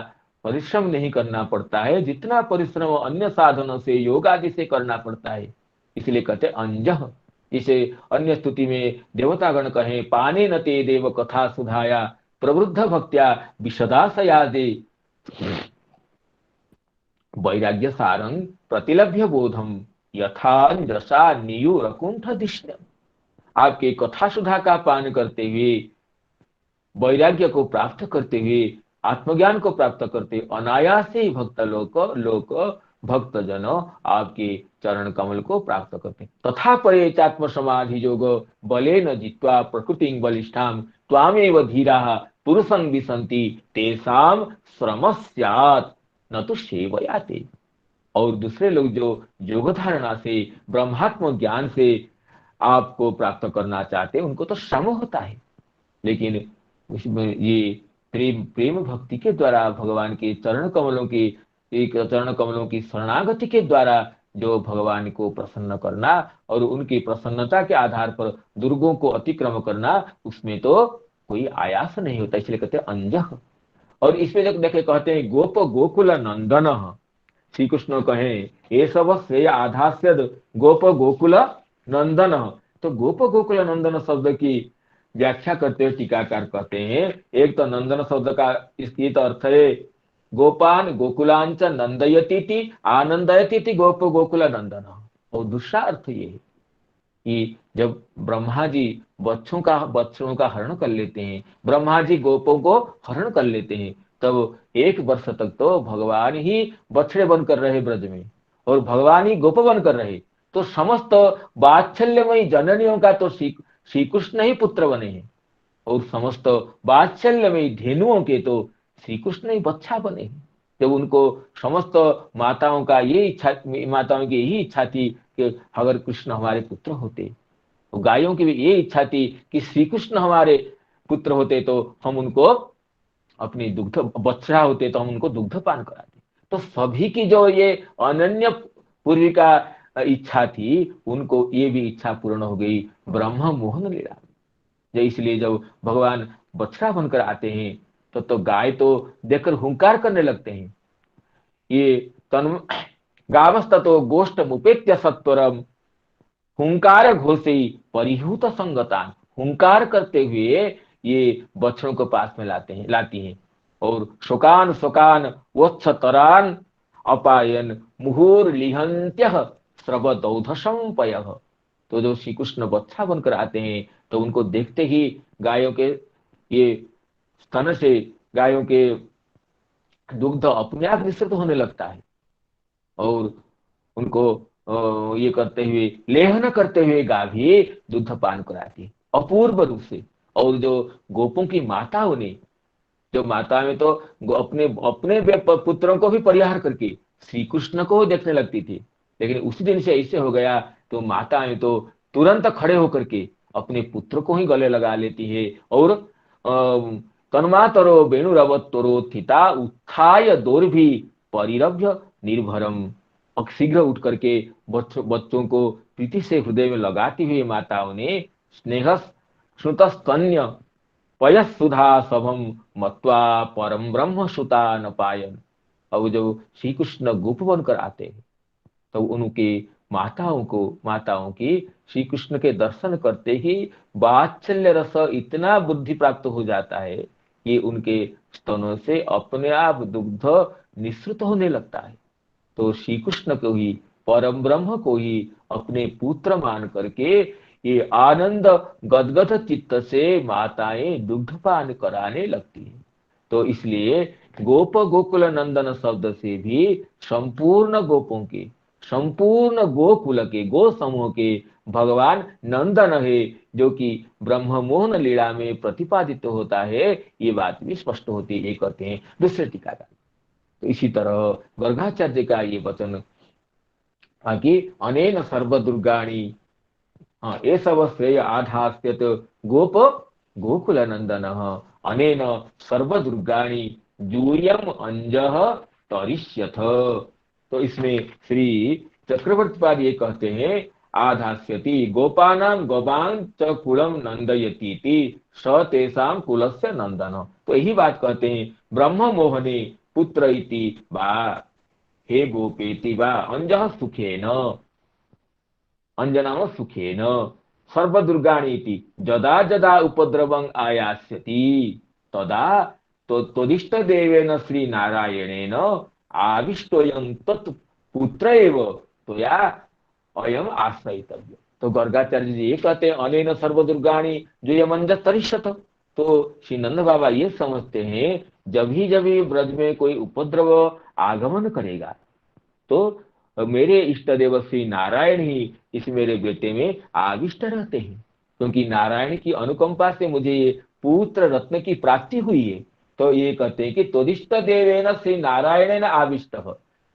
परिश्रम नहीं करना पड़ता है जितना परिश्रम अन्य साधनों से, योग आदि से करना पड़ता है। इसलिए कहते अंजह। इसे अन्य स्तुति में देवतागण कहें, पाने न ते देव कथा सुधाया प्रवृद्ध भक्त्या विशदाशया दे, वैराग्य सारंग प्रतिलभ्य बोधम यथांजसा नियुरकुंठ दिश्यम। आपके कथा सुधा का पान करते हुए, वैराग्य को प्राप्त करते हुए, आत्मज्ञान को प्राप्त करते, अनायास ही लोक भक्तजन आपके चरण कमल को प्राप्त करते। तथा परे चात्म समाधि योग बलेन जित्वा प्रकृति बलिष्ठाम त्वामेव धीराः पुरुषं विसन्ति तेषां श्रम स्यात् न तो सेवयाते। और दूसरे लोग जो योग धारणा से, ब्रह्मात्म ज्ञान से आपको प्राप्त करना चाहते हैं, उनको तो श्रम होता है। लेकिन उसमें ये प्रेम भक्ति के द्वारा भगवान के चरण कमलों की शरणागति के द्वारा जो भगवान को प्रसन्न करना और उनकी प्रसन्नता के आधार पर दुर्गों को अतिक्रम करना, उसमें तो कोई आयास नहीं होता। इसलिए कहते हैं अंजह। और इसमें जब देखे कहते हैं गोप गोकुल नंदन, श्री कृष्ण कहें ये सब श्रेय आधास्यद गोप गोकुल नंदन। तो गोप गोकुल नंदन शब्द की व्याख्या करते हुए टीकाकार कहते हैं, एक तो नंदन शब्द का इसकी तो अर्थ है गोपान गोकुलांच नंदयती आनंदयती गोप गोकुल नंदन। और दूसरा अर्थ ये है कि जब ब्रह्मा जी बच्चों का हरण कर लेते हैं, ब्रह्मा जी गोपों को हरण कर लेते हैं, तब 1 वर्ष तक तो भगवान ही बछड़े बनकर रहे ब्रज में, और भगवान ही गोप बनकर रहे। तो समस्त वात्सल्यमयी जननियों का तो श्री कृष्ण ही पुत्र बने हैं, और समस्त वात्सल्यमयी धेनुओं के तो श्री कृष्ण ही बच्चा बने हैं। जब उनको समस्त माताओं का ये इच्छा, माताओं की यही इच्छा थी कि अगर कृष्ण हमारे पुत्र होते, तो गायों की भी ये इच्छा थी कि श्री कृष्ण हमारे पुत्र होते तो हम उनको अपनी दुग्ध, बच्चा होते तो हम उनको दुग्ध पान कराते। तो सभी की जो ये अनन्य पूर्वी का इच्छा थी, उनको ये भी इच्छा पूर्ण हो गई ब्रह्म मोहन लीला में। इसलिए जब भगवान बछड़ा बनकर आते हैं तो गाय तो देखकर हुंकार करने लगते हैं। ये तन गावस्ततो गोष्ठ मुपेत्य सत्वरम हुंकार घोषे परिहूत संगतान। हुंकार करते हुए ये बछड़ों को पास में लाती हैं, और शोकान शोकान वत्सतरान अपायन मुहुर लिहंत्य स्रवदौधसम पयः। तो जो श्री कृष्ण बच्चा बनकर आते हैं तो उनको देखते ही गायों के ये स्तन से गायों के दुग्ध अपने आप निःसृत होने लगता है, और उनको ये करते हुए, लेहन करते हुए गाभी दूध पान कराती है अपूर्व रूप से। और जो गोपों की माताओं ने, जो माता में तो अपने अपने पुत्रों को भी परिहार करके श्री कृष्ण को देखने लगती थी, लेकिन उसी दिन से ऐसे हो गया तो माता में तो तुरंत खड़े होकर के अपने पुत्र को ही गले लगा लेती है, और तन्मातरो वेणुरवत्तरो थिता उत्थाय दोर्भी परिरभ्य निर्भरम। और शीघ्र उठ करके बच्चों को प्रीति से हृदय में लगाती हुई माताओं ने स्नेह श्रुतस्तन्य पयसुधा सभम मत्वा परम ब्रह्म सुता न पायन। अब जब श्री कृष्ण गोप बनकर आते हैं तो उनके माताओं की श्री कृष्ण के दर्शन करते ही वात्सल्य रस इतना बुद्धि प्राप्त हो जाता है कि उनके स्तनों से अपने आप दुग्ध निःसृत होने लगता है। तो श्री कृष्ण को ही, परम ब्रह्म को ही अपने पुत्र मान करके ये आनंद गदगद चित्त से माताएं दुग्धपान कराने लगती हैं। तो इसलिए गोप गोकुल नंदन शब्द से भी संपूर्ण गोपों के, संपूर्ण गोकुल के, गो समूह के भगवान नंदन है, जो कि ब्रह्म मोहन लीला में प्रतिपादित होता है, ये बात भी स्पष्ट होती है, कहते हैं दूसरे टीकाकार। तो इसी तरह गर्गाचार्य का ये वचन कि अनेन सर्वदुर्गाणि, हाँ, ये सब श्रेय आधास्यत गोप गोकुल नंदन अनेन सर्वदुर्गाणि यूयम अंजः तरिष्यथ। तो इसमें श्री चक्रवर्ती पाद ये कहते हैं आधास्यति गोपानां गोपां च कुलम नंदयतीति स तेषां कुलस्य नंदन। तो यही बात कहते हैं ब्रह्म मोहने पुत्र इति वा हे गोपेति वा अंजः सुखेन, अंजनाम सुखेन सर्वदुर्गाणीति जदा जदा उपद्रवं आयास्यति तदा तो तदिष्ट देवेन श्री नारायणेन आविष्टोयं तत्पुत्र एव त्वया अयम आश्रयितव्य। तो गर्गाचार्य जी ये कहते हैं अनेन सर्वदुर्गाणी जो ये मंजस तरिष्यत। तो श्री नंद बाबा ये समझते हैं जब ही ब्रज में कोई उपद्रव आगमन करेगा तो मेरे इष्ट देव श्री नारायण ही इस मेरे बेटे में आविष्ट रहते हैं, क्योंकि नारायण की अनुकंपा से मुझे ये पुत्र रत्न की प्राप्ति हुई है। तो ये कहते हैं कि तोदिष्ट देवेन श्री नारायण आविष्ट,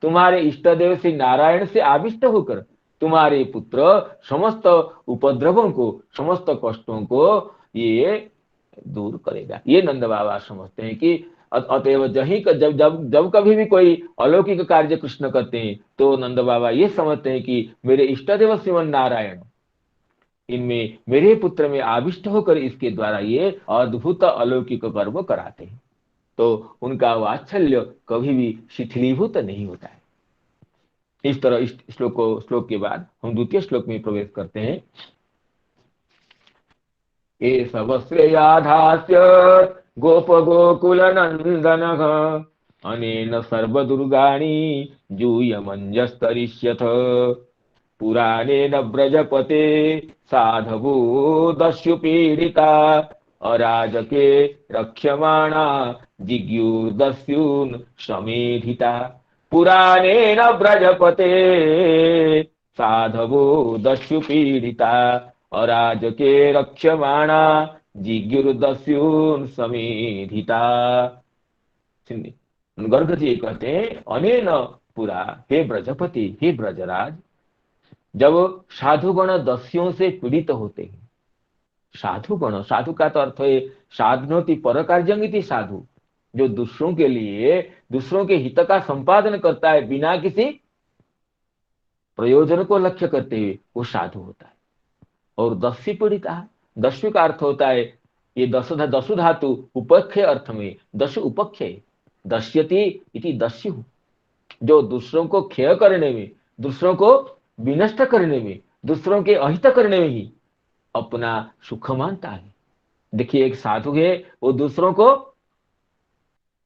तुम्हारे इष्ट देव श्री नारायण से आविष्ट होकर तुम्हारे पुत्र समस्त उपद्रवों को, समस्त कष्टों को ये दूर करेगा। ये नंद बाबा समझते हैं कि अतएव जब कभी भी कोई अलौकिक कार्य कृष्ण करते हैं तो नंद बाबा ये समझते हैं कि मेरे इष्ट देव श्रीमन नारायण इनमें मेरे पुत्र में आविष्ट होकर इसके द्वारा ये अद्भुत अलौकिक कर्म कराते हैं। तो उनका वात्सल्य कभी भी शिथिलीभूत नहीं होता है। इस तरह इस श्लोक के बाद हम द्वितीय श्लोक में प्रवेश करते हैं। एष वश्रेयाधास्य गोप गोकुल नंदनः अनेन सर्वदुर्गाणि जूयमञ्जस्तरिष्यथ पुराणेन व्रजपते साधवो दस्युपीडिता अराजके रक्ष्यमाणा जिज्ञुर्दस्यून् समेधिता पुराणेन व्रजपते साधवो दस्युपीडिता अराजके रक्ष्यमाणा जिज्ञुर्दस्यून् समेधिता। गर्ग जी कहते हैं अनेन पुरा, हे ब्रजपति, हे ब्रजराज, जब साधुगण दस्युओं से पीड़ित होते हैं, साधुगण, साधु का तो अर्थ है साधनोति पर कार्यंगिति, साधु जो दूसरों के लिए, दूसरों के हित का संपादन करता है बिना किसी प्रयोजन को लक्ष्य करते हुए, वो साधु होता है। और दस्यु पीड़िता, दस्यु का अर्थ होता है ये दसु धातु उपख्य अर्थ में दस्यु उपख्य, दस्यति इति दस्यु, जो दूसरों को क्षय करने में, दूसरों को विनष्ट करने में, दूसरों के अहित करने में ही अपना सुख मानता है। देखिए एक साधु है, वो दूसरों को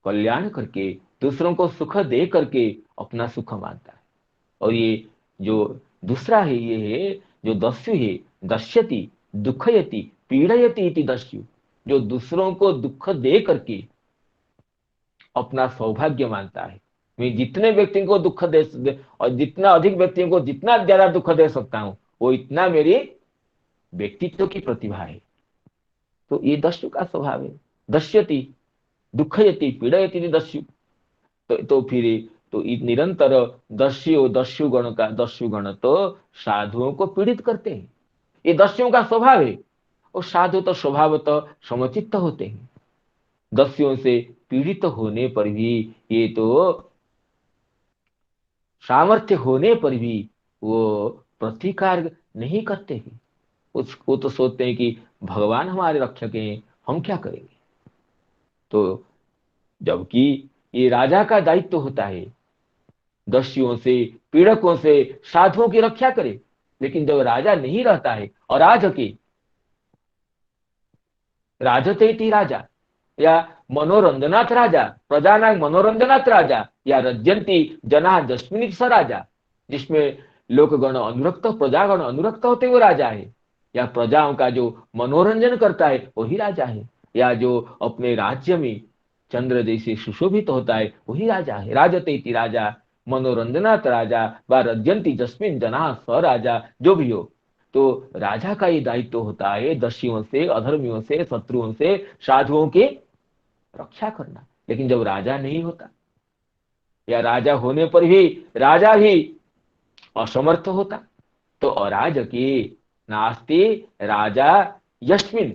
कल्याण करके, दूसरों को सुख दे करके अपना सुख मानता है। और ये जो दूसरा है, ये है जो दस्यु है, दस्यति दुखयति पीड़यति इति दस्यु, जो दूसरों को दुख दे करके अपना सौभाग्य मानता है। मैं जितने व्यक्ति को दुख दे और जितना अधिक व्यक्तियों को जितना ज्यादा दुख दे सकता हूं, वो इतना मेरी व्यक्तित्व की प्रतिभा है। तो ये दस्यु का स्वभाव है। दस्यति दुखयति पीड़यति दस्यु। तो फिर तो निरंतर दस्युगण तो साधुओं को पीड़ित करते हैं, ये दस्युओं का स्वभाव है। और साधु तो स्वभावतः समचित्त होते हैं। दस्युओं से पीड़ित होने पर भी, ये तो सामर्थ्य होने पर भी वो प्रतिकार नहीं करते हैं। उसको तो सोचते हैं कि भगवान हमारे रक्षक हैं, हम क्या करेंगे। तो जबकि ये राजा का दायित्व होता है दस्युओं से, पीड़कों से साधुओं की रक्षा करे। लेकिन जब राजा नहीं रहता है, और राजते राजा या मनोरंजनाथ राजा, प्रजानां मनोरंजनाथ राजा, या रज्यंती जना जस्मिनी स राजा, जिसमें लोकगण अनुरक्त, प्रजागण अनुरक्त होते वो राजा है। या प्रजाओं का जो मनोरंजन करता है वही राजा है। या जो अपने राज्य में चंद्र जैसे सुशोभित होता है वही राजा है। राजते राजा मनोरंजनाथ राजा व रज्यंती जस्मिन जना स राजा, जो भी हो। तो राजा का ये दायित्व होता है दस्युओं से, अधर्मियों से, शत्रुओं से साधुओं की रक्षा करना। लेकिन जब राजा नहीं होता, या राजा होने पर भी राजा भी असमर्थ होता, तो अराजके नास्ति राजा यस्मिन्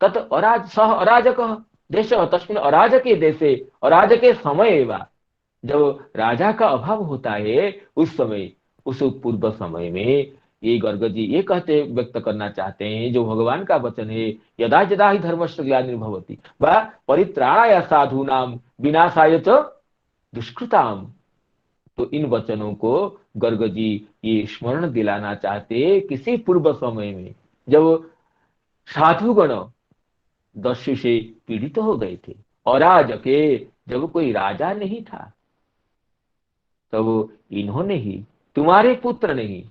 तत् सह अराजकः देशः तस्मिन् अराजके देशे अराजके समय एवं। जब राजा का अभाव होता है उस समय, उस पूर्व समय में, ये गर्ग जी ये कहते व्यक्त करना चाहते हैं, जो भगवान का वचन है, यदा यदा ही धर्मस्य ग्लानिर्भवति वा परित्राणाय साधूनां विनाशाय च दुष्कृताम। तो इन वचनों को गर्ग जी ये स्मरण दिलाना चाहते किसी पूर्व समय में, जब साधुगण दस्यु से पीड़ित हो गए थे, और राजके जब कोई राजा नहीं था, तब इन्होंने ही, तुम्हारे पुत्र ने ही,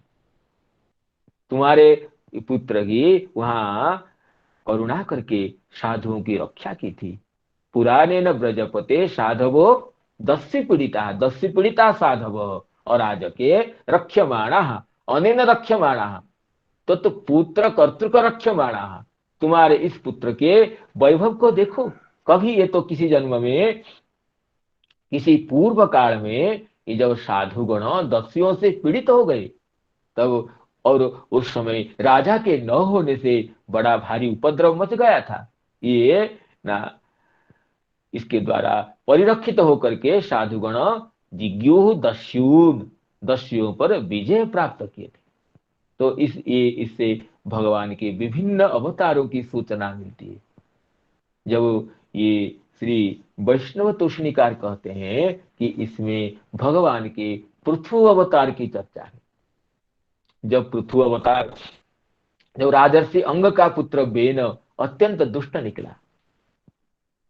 तुम्हारे पुत्र की वहां करुणा करके साधुओं की रक्षा की थी। पुराने न ब्रजपते साधवो दस्यु पीड़िता साधव और राजके रक्ष्यमाणा अनेन रक्ष्यमाणा। तो पुत्र कर्तृक रक्ष्यमाणा, तुम्हारे इस पुत्र के वैभव को देखो। कभी ये तो किसी जन्म में, किसी पूर्व काल में, ये जब साधुगण दस्युओं से पीड़ित हो गए तब, और उस समय राजा के न होने से बड़ा भारी उपद्रव मच गया था, ये ना इसके द्वारा परिरक्षित होकर के साधुगण जिज्ञु दस्युओं पर विजय प्राप्त किए थे। तो इससे भगवान के विभिन्न अवतारों की सूचना मिलती है। जब ये श्री वैष्णव तोषणीकार कहते हैं कि इसमें भगवान के पृथु अवतार की चर्चा है। जब पृथु अवतार, जब राजर्षि अंग का पुत्र बेन अत्यंत दुष्ट निकला,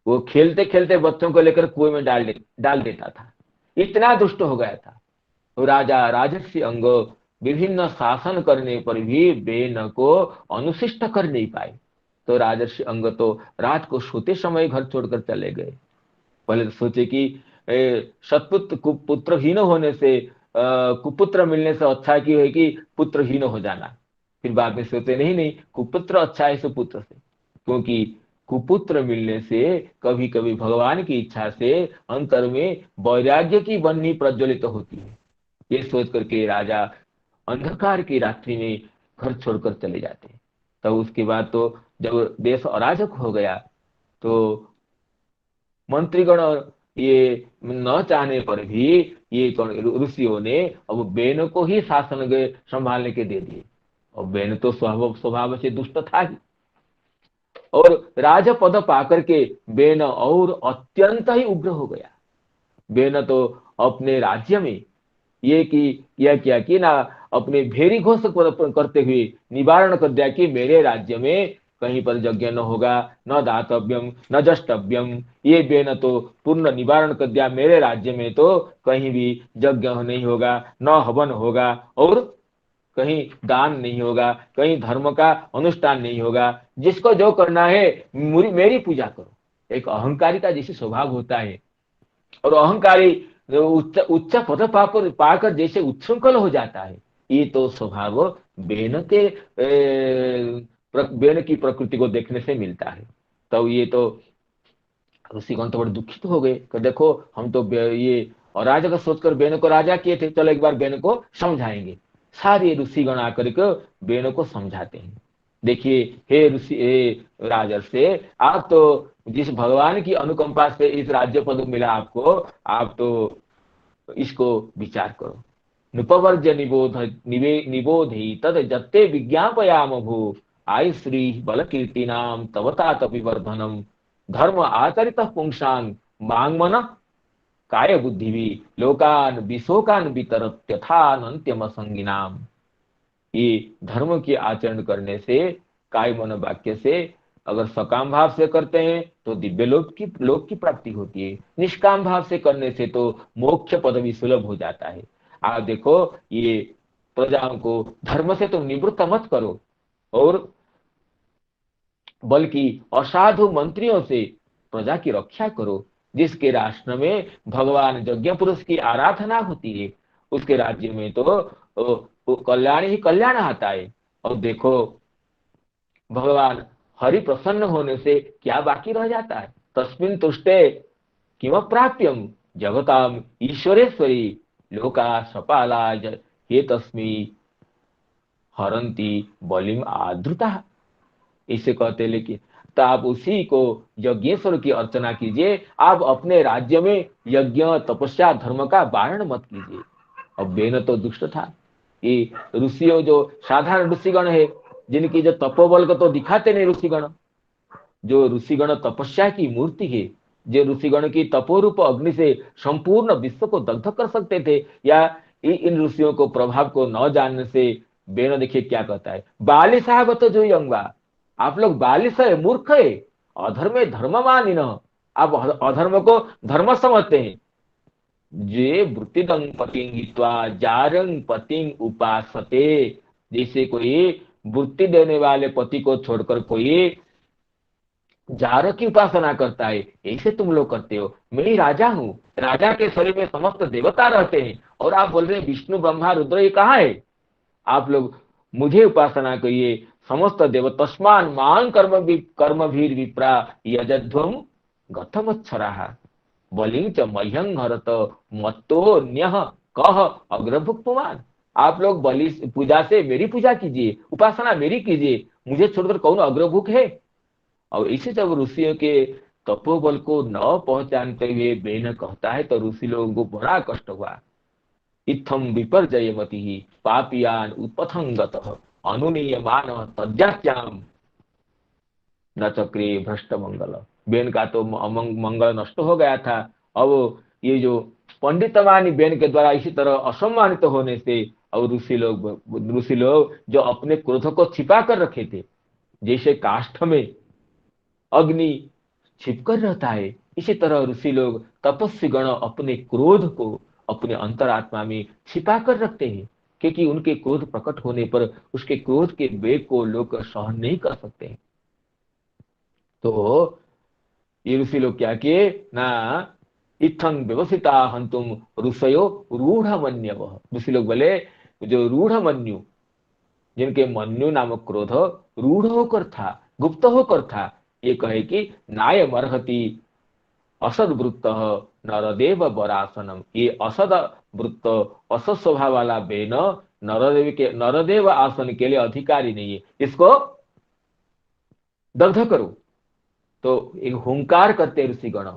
वो खेलते खेलते बच्चों को लेकर कुएं में डाल देता था। इतना दुष्ट हो गया था। तो राजा राजर्षि अंग विभिन्न शासन करने पर भी बेन को अनुशिष्ट कर नहीं पाए। तो राजर्षि अंग तो रात को सोते समय घर छोड़कर चले गए। पहले तो सोचे कि सत्पुत्र पुत्रहीन होने से कुपुत्र मिलने से अच्छा की है कि पुत्रहीन हो जाना। फिर बाद में सोचे नहीं नहीं, कुपुत्र अच्छा है सुपुत्र से, क्योंकि कुपुत्र मिलने से कभी कभी भगवान की इच्छा से अंतर में वैराग्य की बन्नी प्रज्वलित होती है। ये सोच करके राजा अंधकार की रात्रि में घर छोड़कर चले जाते हैं। तो उसके बाद तो जब देश अराजक हो गया तो मंत्रीगण ये न चाहने पर भी ये ऋषियों ने अब बेन को ही शासन संभालने के दे दिए। और बेन तो स्वभाव से दुष्ट था ही, और राजपद पाकर के बेन और अत्यंत ही उग्र हो गया। बेन तो अपने राज्य में ये कि यह किया कि ना अपने भेरी घोष करते हुए निवारण कर दिया कि मेरे राज्य में कहीं पर यज्ञ न होगा, न दातव्यम न जष्टव्यम। ये बेन तो पूर्ण निवारण कर दिया, मेरे राज्य में तो कहीं भी यज्ञ नहीं होगा, न हवन होगा, और कहीं दान नहीं होगा, कहीं धर्म का अनुष्ठान नहीं होगा। जिसको जो करना है मेरी पूजा करो। एक अहंकारी का जैसे स्वभाव होता है, और अहंकारी उच्च पद पाकर जैसे उच्छृंखल हो जाता है, ये तो स्वभाव बेन के बेन की प्रकृति को देखने से मिलता है। तो ये तो ऋषिगण तो बड़े दुखित हो गए कि देखो हम तो ये और राजा का सोचकर बेन को राजा किए थे, चलो एक बार बेन को समझाएंगे। सारे ऋषिगण आकर के बेन को समझाते हैं। देखिए हे ऋषि, हे राजर्षि, आप तो जिस भगवान की अनुकंपा से इस राज्य पद मिला आपको, आप तो इसको विचार करो। नुपवर्ज्य निबोधि तद जत्ते विज्ञापयाम भू आई श्री बल कीर्ति नाम तवतात विवर्धनम धर्म आचरित पुंसांग मांगमन काय बुद्धि भी लोकान विशोकान वितरत्यथानंत्यम संगिनाम। ये धर्म के आचरण करने से, काय मन वाक्य से अगर सकाम भाव से करते हैं तो दिव्य लोक की प्राप्ति होती है। निष्काम भाव से करने से तो मोक्ष पदवी सुलभ हो जाता है। आप देखो, ये प्रजाओं को धर्म से तो निवृत्त मत करो, और बल्कि असाधु मंत्रियों से प्रजा की रक्षा करो। जिसके राष्ट्र में भगवान यज्ञ पुरुष की आराधना होती है, उसके राज्य में तो कल्याण ही कल्याण आता है। और देखो, भगवान हरि प्रसन्न होने से क्या बाकी रह जाता है? तस्मिन तुष्टे किम प्राप्यम जगताम ईश्वरेश्वरी लोका सपाला ये तस्मी हरंती बलिम आधृता। इसे कहते, लेकिन तो आप उसी को यज्ञेश्वर की अर्चना कीजिए। आप अपने राज्य में यज्ञ तपस्या धर्म का वारण मत कीजिए। अब बेन तो दुष्ट था। ये ऋषियों जो साधारण ऋषिगण है, जिनकी जो तपोबल को तो दिखाते नहीं ऋषिगण, जो ऋषिगण तपस्या की मूर्ति है, जो ऋषिगण की तपोरूप अग्नि से संपूर्ण विश्व को दग्ध कर सकते थे, या इन ऋषियों को प्रभाव को न जानने से बेन देखिए क्या कहता है, बाली साहब तो जो यंगा, आप लोग बालिश है, मूर्ख है, अधर्म धर्मवान न, आप अधर्म को धर्म समझते हैं। जे वृत्तिदं पतिंगित्वा जारंग पतिंग उपासते। जैसे कोई वृत्ति देने वाले पति को छोड़कर कोई जार की उपासना करता है, ऐसे तुम लोग करते हो। मैं ही राजा हूं, राजा के शरीर में समस्त देवता रहते हैं, और आप बोल रहे हैं विष्णु ब्रह्मा रुद्र, ये कहाँ है? आप लोग मुझे उपासना करिए, समस्त देव तस्मान मान कर्मभीर विप्रा यजध्वम गतमच्छराः बलिं च मह्यं हरत मत्तो न्यः कह अग्रभुक्तवान। आप लोग बलि पूजा से मेरी पूजा कीजिए, उपासना मेरी कीजिए, मुझे छोड़कर कौन अग्रभुक है? और इसे जब ऋषियों के तपोबल को न पहचानते हुए बेन कहता है, तो ऋषि लोगों को बड़ा कष्ट हुआ। इत्थम विपर्जयमति पापियान उत्पथं गतः अनुनीयमान तज्जात्याम न चक्रे भ्रष्ट मंगल। बेन का तो मंगल नष्ट हो गया था। अब ये जो पंडितवानी बेन के द्वारा इसी तरह असम्मानित होने से, और ऋषि लोग जो अपने क्रोध को छिपा कर रखे थे, जैसे काष्ठ में अग्नि छिपकर रहता है। इसी तरह ऋषि लोग तपस्वी गण अपने क्रोध को अपने अंतरात्मा में छिपा कर रखते हैं, क्योंकि उनके क्रोध प्रकट होने पर उसके क्रोध के वेग को लोग सहन नहीं कर सकते हैं। तो ये ऋषि लोग क्या किए ना, इत्थं व्यवसिता हंतुम ऋषयो रूढ़ मन्यव। ऋषि लोग बोले जो रूढ़ मन्यु, जिनके मन्यु नामक क्रोध रूढ़ होकर था, गुप्त होकर था, ये कहे कि नाय मर्हति असद वृत्त नरदेव बरासनम। ये असद वृत्त, असद स्वभाव वाला बेन नरदेव आसन के लिए अधिकारी नहीं है, इसको दग्ध करो। तो एक हुंकार करते ऋषिगण,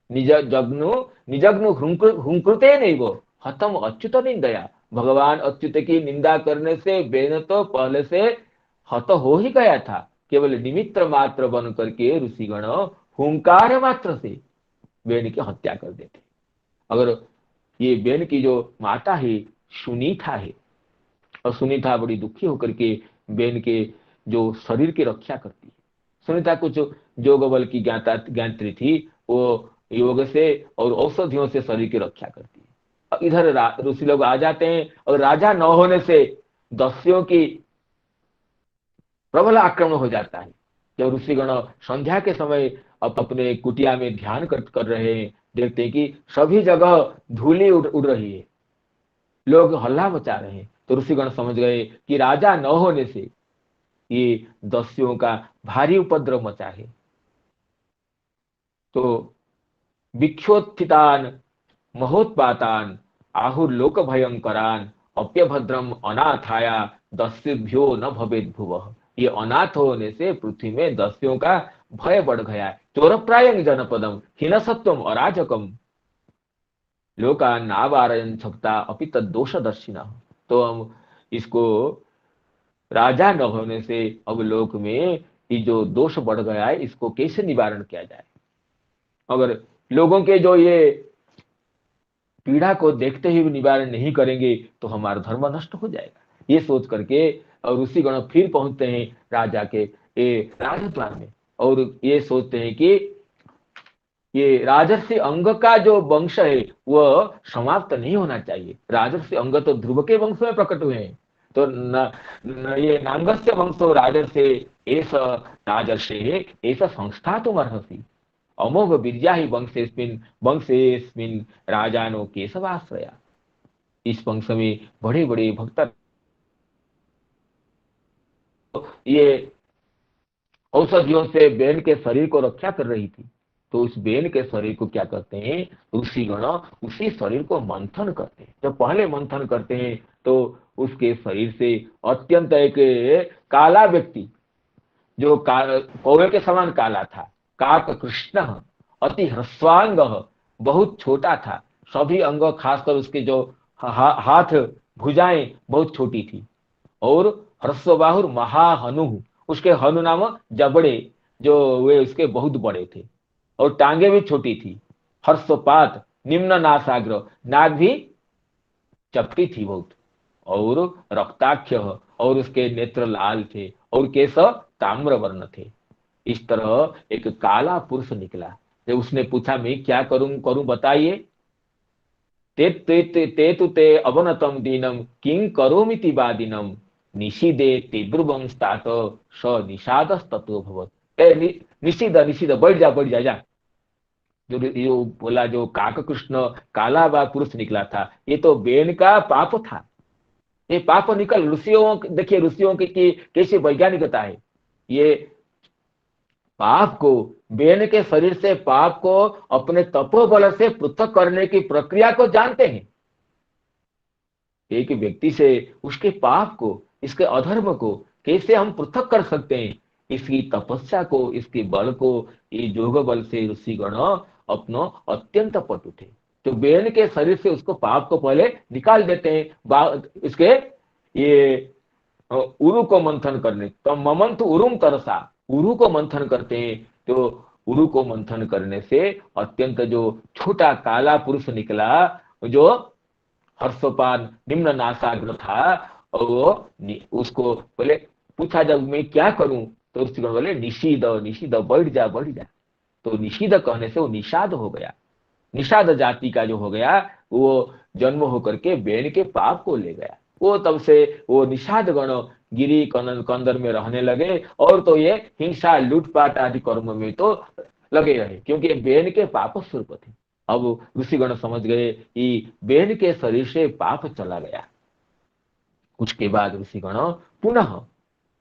निजग्नु हुंकृते नहीं वो हतम अच्युत निंदया। भगवान अच्युत की निंदा करने से बेन तो पहले से हत हो ही गया था, केवल निमित्त मात्र बन करके ऋषिगण हुंकार मात्र से बेन की हत्या कर देते। अगर ये बेन की जो माता है सुनीता है, और सुनीता बड़ी दुखी होकर के बेन के जो शरीर की रक्षा करती है। सुनीता कुछ योग बल की ज्ञात्री थी, वो योग से और औषधियों से शरीर की रक्षा करती है। अब इधर ऋषि लोग आ जाते हैं, और राजा न होने से दस्युओं की प्रबल आक्रमण हो जाता है। जब ऋषिगण संध्या के समय अपने कुटिया में ध्यान कर रहे हैं, देखते हैं कि सभी जगह धूली उड़ रही है, लोग हल्ला मचा रहे हैं। तो ऋषिगण समझ गए कि राजा न होने से ये दस्युओं का भारी उपद्रव मचा है। तो विक्षोत्थितान महोत्पातान आहुर्लोक भयंकरान अप्यभद्रम अनाथाया दस्युभ्यो न भवेद भुवः। ये अनाथ होने से पृथ्वी में दस्युओं का भय बढ़ गया है। चोरप्रायं जनपदम हीनसत्वम अराजकम लोका नावारयन छक्ता अपि तद्दोषदर्शिनः। तो हम इसको राजा न होने से अब लोक में ये जो दोष बढ़ गया है, इसको कैसे निवारण किया जाए। अगर लोगों के जो ये पीड़ा को देखते ही निवारण नहीं करेंगे तो हमारा धर्म नष्ट हो जाएगा। ये सोच करके ऋषिगण फिर पहुंचते हैं राजा के राजद्वार में, और ये सोचते हैं कि ये राजर्षि अंग का जो वंश है वह समाप्त नहीं होना चाहिए। राजर्षि अंग तो ध्रुव के वंश में प्रकट हुए हैं, तो ये नांगस्य वंशो राजर्षे एष राजर्षे एष संस्था तो अर्हसि अमोघ विद्या ही वंशेस्मिन् राजानो केशवाश्रया। इस वंश में बड़े बड़े भक्त ये औषधियों से बेन के शरीर को रक्षा कर रही थी। तो उस बेन के शरीर को क्या करते हैं ऋषिगण, उसी शरीर को मंथन करते हैं। जब पहले मंथन करते हैं तो उसके शरीर से अत्यंत एक काला व्यक्ति, जो कौवे के समान काला था, काक कृष्ण अति ह्रस्वांग, बहुत छोटा था। सभी अंग खासकर उसके जो हाथ भुजाएं बहुत छोटी थी, और ह्रस्वबाहुर महाहनु, उसके हनु नाम जबड़े जो वे उसके बहुत बड़े थे, और टांगे भी छोटी थी। हर्षपात निम्न नासाग्र, नाक भी चपटी थी बहुत, और रक्ताक्ष, और उसके नेत्र लाल थे, और केश ताम्र वर्ण थे। इस तरह एक काला पुरुष निकला। जब उसने पूछा मैं क्या करूं बताइए, ते अवनतम दीनम किं करोमिति वादिनम निषिदे ते ब्रुवंस्तात स निषादस्ततो भवत्। निषिद बैठ जा। जो बोला, जो काक कृष्ण काला बा पुरुष निकला था, ये तो बेन का पाप था। ये पाप निकल, ऋषियों देखिए ऋषियों की कैसी वैज्ञानिकता है। ये पाप को, बेन के शरीर से पाप को अपने तपोबल से पृथक करने की प्रक्रिया को जानते हैं। एक व्यक्ति से उसके पाप को, इसके अधर्म को कैसे हम पृथक कर सकते हैं, इसकी तपस्या को, इसके बल को, ये योग बल से ऋषिगण अपनो अत्यंत पटु थे। तो बेन के शरीर से उसको पाप को पहले निकाल देते हैं। इसके ये उरु को मंथन करने, तो ममंत उरुम तरसा, उरु को मंथन करते हैं। तो उरु को मंथन करने से अत्यंत जो छोटा काला पुरुष निकला, जो हर्षपान निम्न नासाग्र था, और वो उसको बोले, पूछा जब मैं क्या करूं, तो उसको बोले निषिद बैठ जा। तो निषिद्ध कहने से वो निषाद हो गया, निषाद जाति का जो हो गया वो जन्म होकर के बेन के पाप को ले गया। वो तब से वो निषाद गण गिरी कंदर में रहने लगे और तो ये हिंसा लूटपाट आदि कर्म में तो लगे रहे, क्योंकि बेन के पाप स्वरूप थे। अब ऋषिगण समझ गए कि बेन के शरीर से पाप चला गया। उसके बाद ऋषिगण पुनः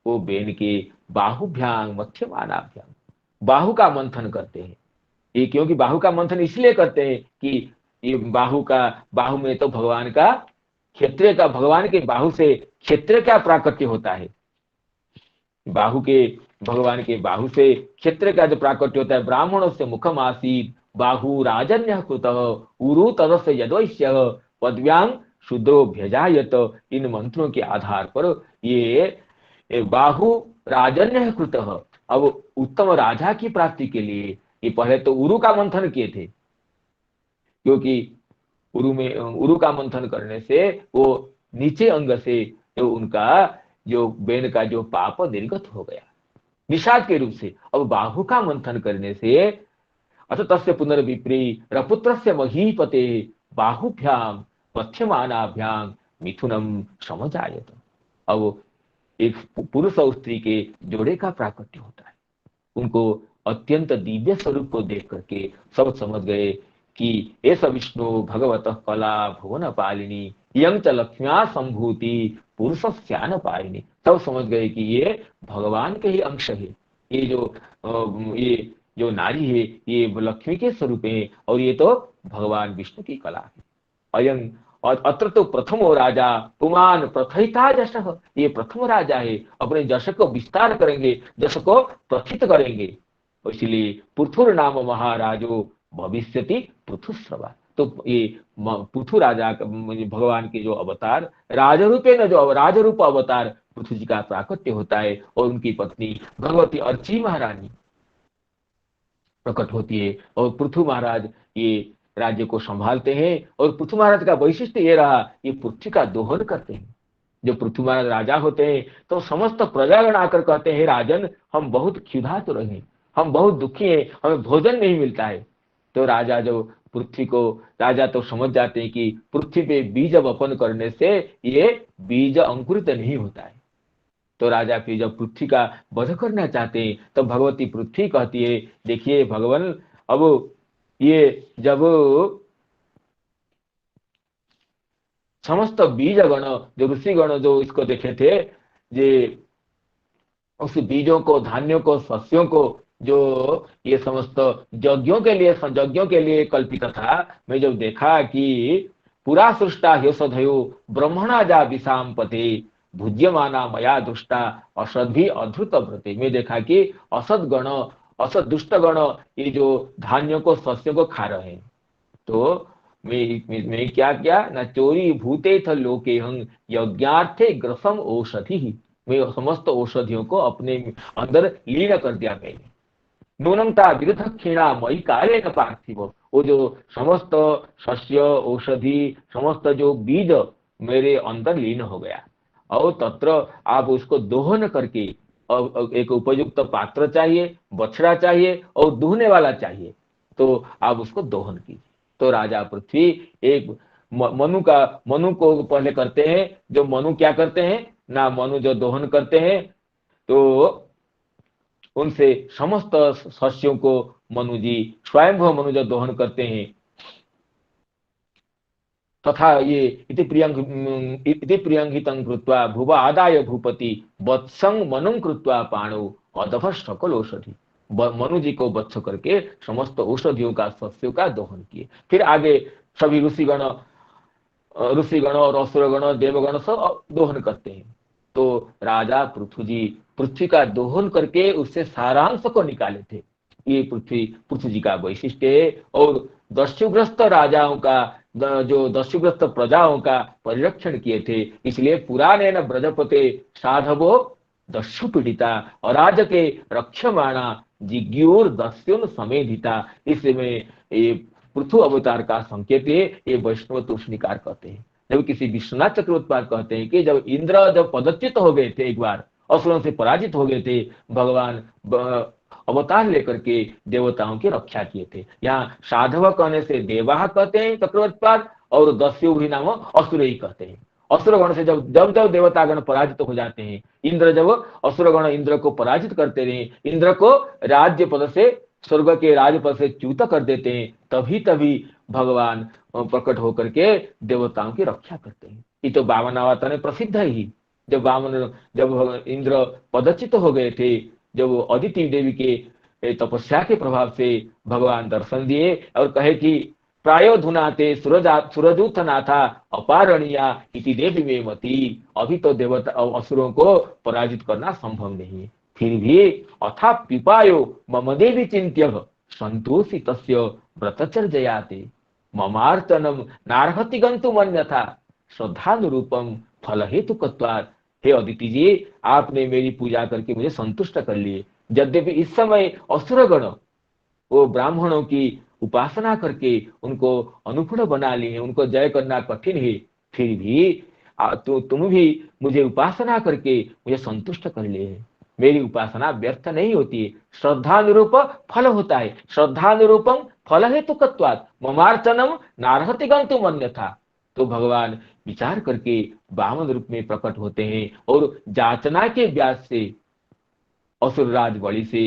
वो बेन के बाहुभ्याम मध्यमानाभ्याम बाहु का मंथन करते हैं। ये क्योंकि बाहु का मंथन इसलिए करते हैं कि ये बाहु में तो भगवान का क्षेत्रीय का, भगवान के बाहु से क्षेत्रीय का प्राकट्य होता है। बाहु के भगवान के बाहु से क्षेत्र का जो प्राकट्य होता है। ब्राह्मणों से मुखम आसीत बाहु राजन्य कृत उरु तदस्य यदवैश्य पदव्यांग शूद्रो भेजायत। इन मंत्रों के आधार पर ये बाहु राजन्य कृत, अब उत्तम राजा की प्राप्ति के लिए ये पहले तो उरु का मंथन किए थे, क्योंकि उरु का मंथन करने से वो नीचे अंग से तो उनका जो बेन का जो पाप निर्गत हो गया निषाद के रूप से। अब बाहु का मंथन करने से अथ तस्य पुनर्विप्री रपुत्रस्य महीपते बाहुभ्याम मध्यमानाभ्याम मिथुनम समजायत। अब एक पुरुष और स्त्री के जोड़े का प्राकट्य होता है। उनको अत्यंत दिव्य स्वरूप को देख करके सब समझ गए कि एस विष्णु भगवत कला भुवन पालिनी यं च लक्ष्म्या संभूति पुरुष स्यान पालिनी। सब समझ गए कि ये भगवान के ही अंश है। ये जो नारी है ये लक्ष्मी के स्वरूप है और ये तो भगवान विष्णु की कला है। अयं और अत्र तो प्रथमो राजा पुमान प्रथिता जश, ये प्रथम राजा है, अपने जश को विस्तार करेंगे, जश को प्रथित करेंगे। इसलिए पृथुर नाम महाराजो भविष्यति पृथुस्रवा। तो ये पृथु राजा भगवान के जो अवतार राजरूपे न जो राजरूप अवतार पृथु जी का प्राकट्य होता है और उनकी पत्नी भगवती अर्ची महारानी प्रकट होती है और पृथु महाराज ये राज्य को संभालते हैं। और पृथु महाराज का वैशिष्ट्य ये रहा, ये पृथ्वी का दोहन करते हैं। जो पृथु महाराज राजा होते हैं तो समस्त प्रजागण आकर कहते हैं राजन हम बहुत क्षुधातुर तो रहे, हम बहुत दुखी हैं, हमें भोजन नहीं मिलता है। तो राजा जो पृथ्वी को राजा तो समझ जाते हैं कि पृथ्वी पे बीज वपन करने से ये बीज अंकुरित नहीं होता है। तो राजा फिर जब पृथ्वी का वध करना चाहते हैं तो भगवती पृथ्वी कहती है देखिए भगवान, अब ये जब समस्त बीज गण जो ऋषि गण जो इसको देखे थे, ये उस बीजों को, धान्यों को, शस्यों को जो ये समस्त यज्ञों के लिए कल्पित था, मैं जब देखा कि पुरा सृष्टा ह्यसधयो ब्रह्मणा जा विषाम पते भुज्यमाना मया दुष्टा असद भी अधृत व्रते। मैं देखा कि असद दुष्ट गण ये जो धान्यों को, शस्यों को खा रहे हैं। तो मैं क्या किया न चोरी भूते थ लोके हंग यज्ञार्थे ग्रसम औषधि ही, मैं समस्त औषधियों को अपने अंदर लीन कर दिया मैंने। नूनमता विरुद्ध क्षीणा मई काले न पार्थिव, वो जो समस्त शस्य औषधि समस्त जो बीज मेरे अंदर लीन हो गया। और तत्र आप उसको दोहन करके, एक उपयुक्त पात्र चाहिए, बछड़ा चाहिए और दूहने वाला चाहिए, तो आप उसको दोहन कीजिए। तो राजा पृथ्वी एक मनु को पहले करते हैं। जो मनु क्या करते हैं ना, मनु जो दोहन करते हैं तो उनसे समस्त शस्यों को मनु जी स्वयंभू मनु जो दोहन करते हैं। तथा ये इति प्रियंहितं कृत्वा भुव आदाय भूपति वत्संग मनुं कृत्वा पाणो अदभ सकल औषधि, मनु जी को वत्स करके समस्त औषधियों का, शस्यों का दोहन किए। फिर आगे सभी ऋषिगण और असुरगण देवगण सब दोहन करते हैं। तो राजा पृथ्वी का दोहन करके उससे सारांश को निकाले थे। ये पृथ्वी जी का वैशिष्ट्य है। और दस्युग्रस्त राजाओं का, जो दस्युग्रस्त प्रजाओं का परिरक्षण किए थे, इसलिए पुराने न ब्रजपते साधवो दस्यु पीड़िता अराजके रक्षमाणा जिज्ञूर दस्युन समेधिता। इसमें ये पृथु अवतार का संकेत है। ये वैष्णव तुष्णिकार कहते हैं। जब किसी विश्वनाथ चक्रवर्ती कहते हैं कि जब इंद्र जब पदच्युत हो गए थे, एक बार असुरों से पराजित हो गए थे, भगवान अवतार लेकर के देवताओं की रक्षा किए थे। यहाँ साधव कहने से देवाह कहते हैं चक्रवर्तीपाद, और दस्यु भी नाम असुर ही कहते हैं। असुरगण से जब जब जब देवतागण पराजित हो जाते हैं, इंद्र जब असुरगण इंद्र को पराजित करते रहे, इंद्र को राज्य पद से, स्वर्ग के राजपद से च्युत कर देते हैं, तभी तभी भगवान प्रकट होकर के देवताओं की रक्षा करते हैं। ये तो वामन अवतार में प्रसिद्ध है ही। जब इंद्र पदच्युत हो गए थे, जब अदिति देवी के तपस्या के प्रभाव से भगवान दर्शन दिए और कहे कि प्रायो धुनाते सूरजूथ नाथा अपारणिया इति देवी में मती, अभी तो देवता असुरों को पराजित करना संभव नहीं, फिर भी अथा पिपायो मम देवी चिंत्य संतोषी तस्य व्रतचर्ययाते ममार्चनम नारहति गंतुम अन्यथा श्रद्धानुरूपम फल हेतु कत्वात्। हे अदिति जी, आपने मेरी पूजा करके मुझे संतुष्ट कर लिए। यद्यपि इस समय असुरगण वो ब्राह्मणों की उपासना करके उनको अनुपूर्ण बना लिए हैं, उनको जय करना कठिन है, फिर भी तुम भी मुझे उपासना करके मुझे संतुष्ट कर लिए हैं। मेरी उपासना व्यर्थ नहीं होती है, श्रद्धानुरूप फल होता है। श्रद्धानुरूपम फल हेतु कत्वात् ममार्चनम नारहति गंतुम अन्यथा। तो भगवान विचार करके वामन रूप में प्रकट होते हैं और जाचना के ब्याज से असुरराज बलि से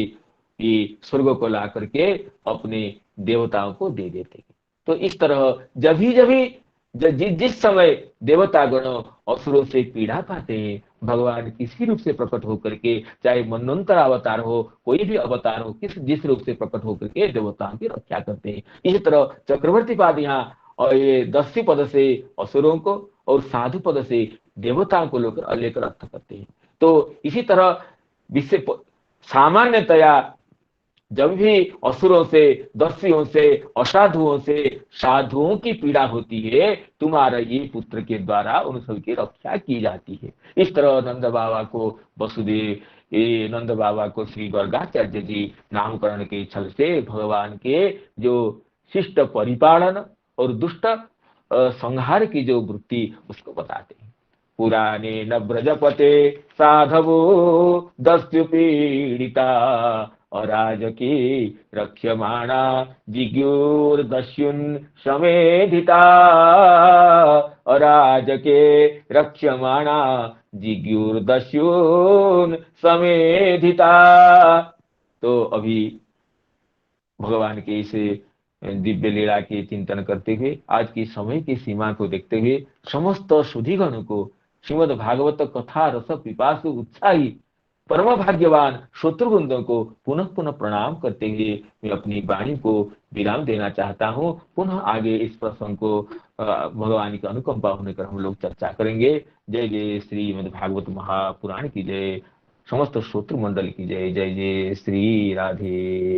ये स्वर्ग को ला करके अपने देवताओं को दे देते हैं। तो इस तरह जिस समय देवतागण असुरों से पीड़ा पाते हैं, भगवान किसी रूप से प्रकट होकर के, चाहे मनवंतर अवतार हो, कोई भी अवतार हो, जिस रूप से प्रकट होकर के देवताओं की रक्षा करते हैं। इसी तरह चक्रवर्ती पाद यहाँ और ये दस्यु पद से असुरों को और साधु पद से देवताओं को लेकर अर्थ करते हैं। तो इसी तरह विषय सामान्यतया जब भी असुरों से, दस्युओं से, असाधुओं से साधुओं की पीड़ा होती है, तुम्हारा ये पुत्र के द्वारा उन सबकी रक्षा की जाती है। इस तरह नंद बाबा को वसुदेव, ये नंद बाबा को श्री गर्गाचार्य जी नामकरण के छल से भगवान के जो शिष्ट परिपालन और दुष्ट संहार की जो वृत्ति उसको बताते हैं। पुराणे न ब्रजपते साधवो दस्यु पीड़िता अराजके रक्ष्यमाणा जिज्ञुर्दस्युन् समेधिता अराजके रक्ष्यमाणा जिज्ञुर्दस्युन् समेधिता। तो अभी भगवान के इस दिव्य लीला के चिंतन करते हुए, आज की समय की सीमा को देखते हुए, समस्त सुधीगणों को श्रीमद् भागवत कथा रस पिपासु उत्साही परम भाग्यवान शत्रुवृंदों को पुनः पुनः प्रणाम करते हुए मैं अपनी वाणी को विराम देना चाहता हूँ। पुनः आगे इस प्रसंग को भगवान की अनुकंपा होने कर हम लोग चर्चा करेंगे। जय जय श्रीमद् भागवत महापुराण की जय, समस्त श्रोतृ मंडल की जय। जय जय श्री राधे।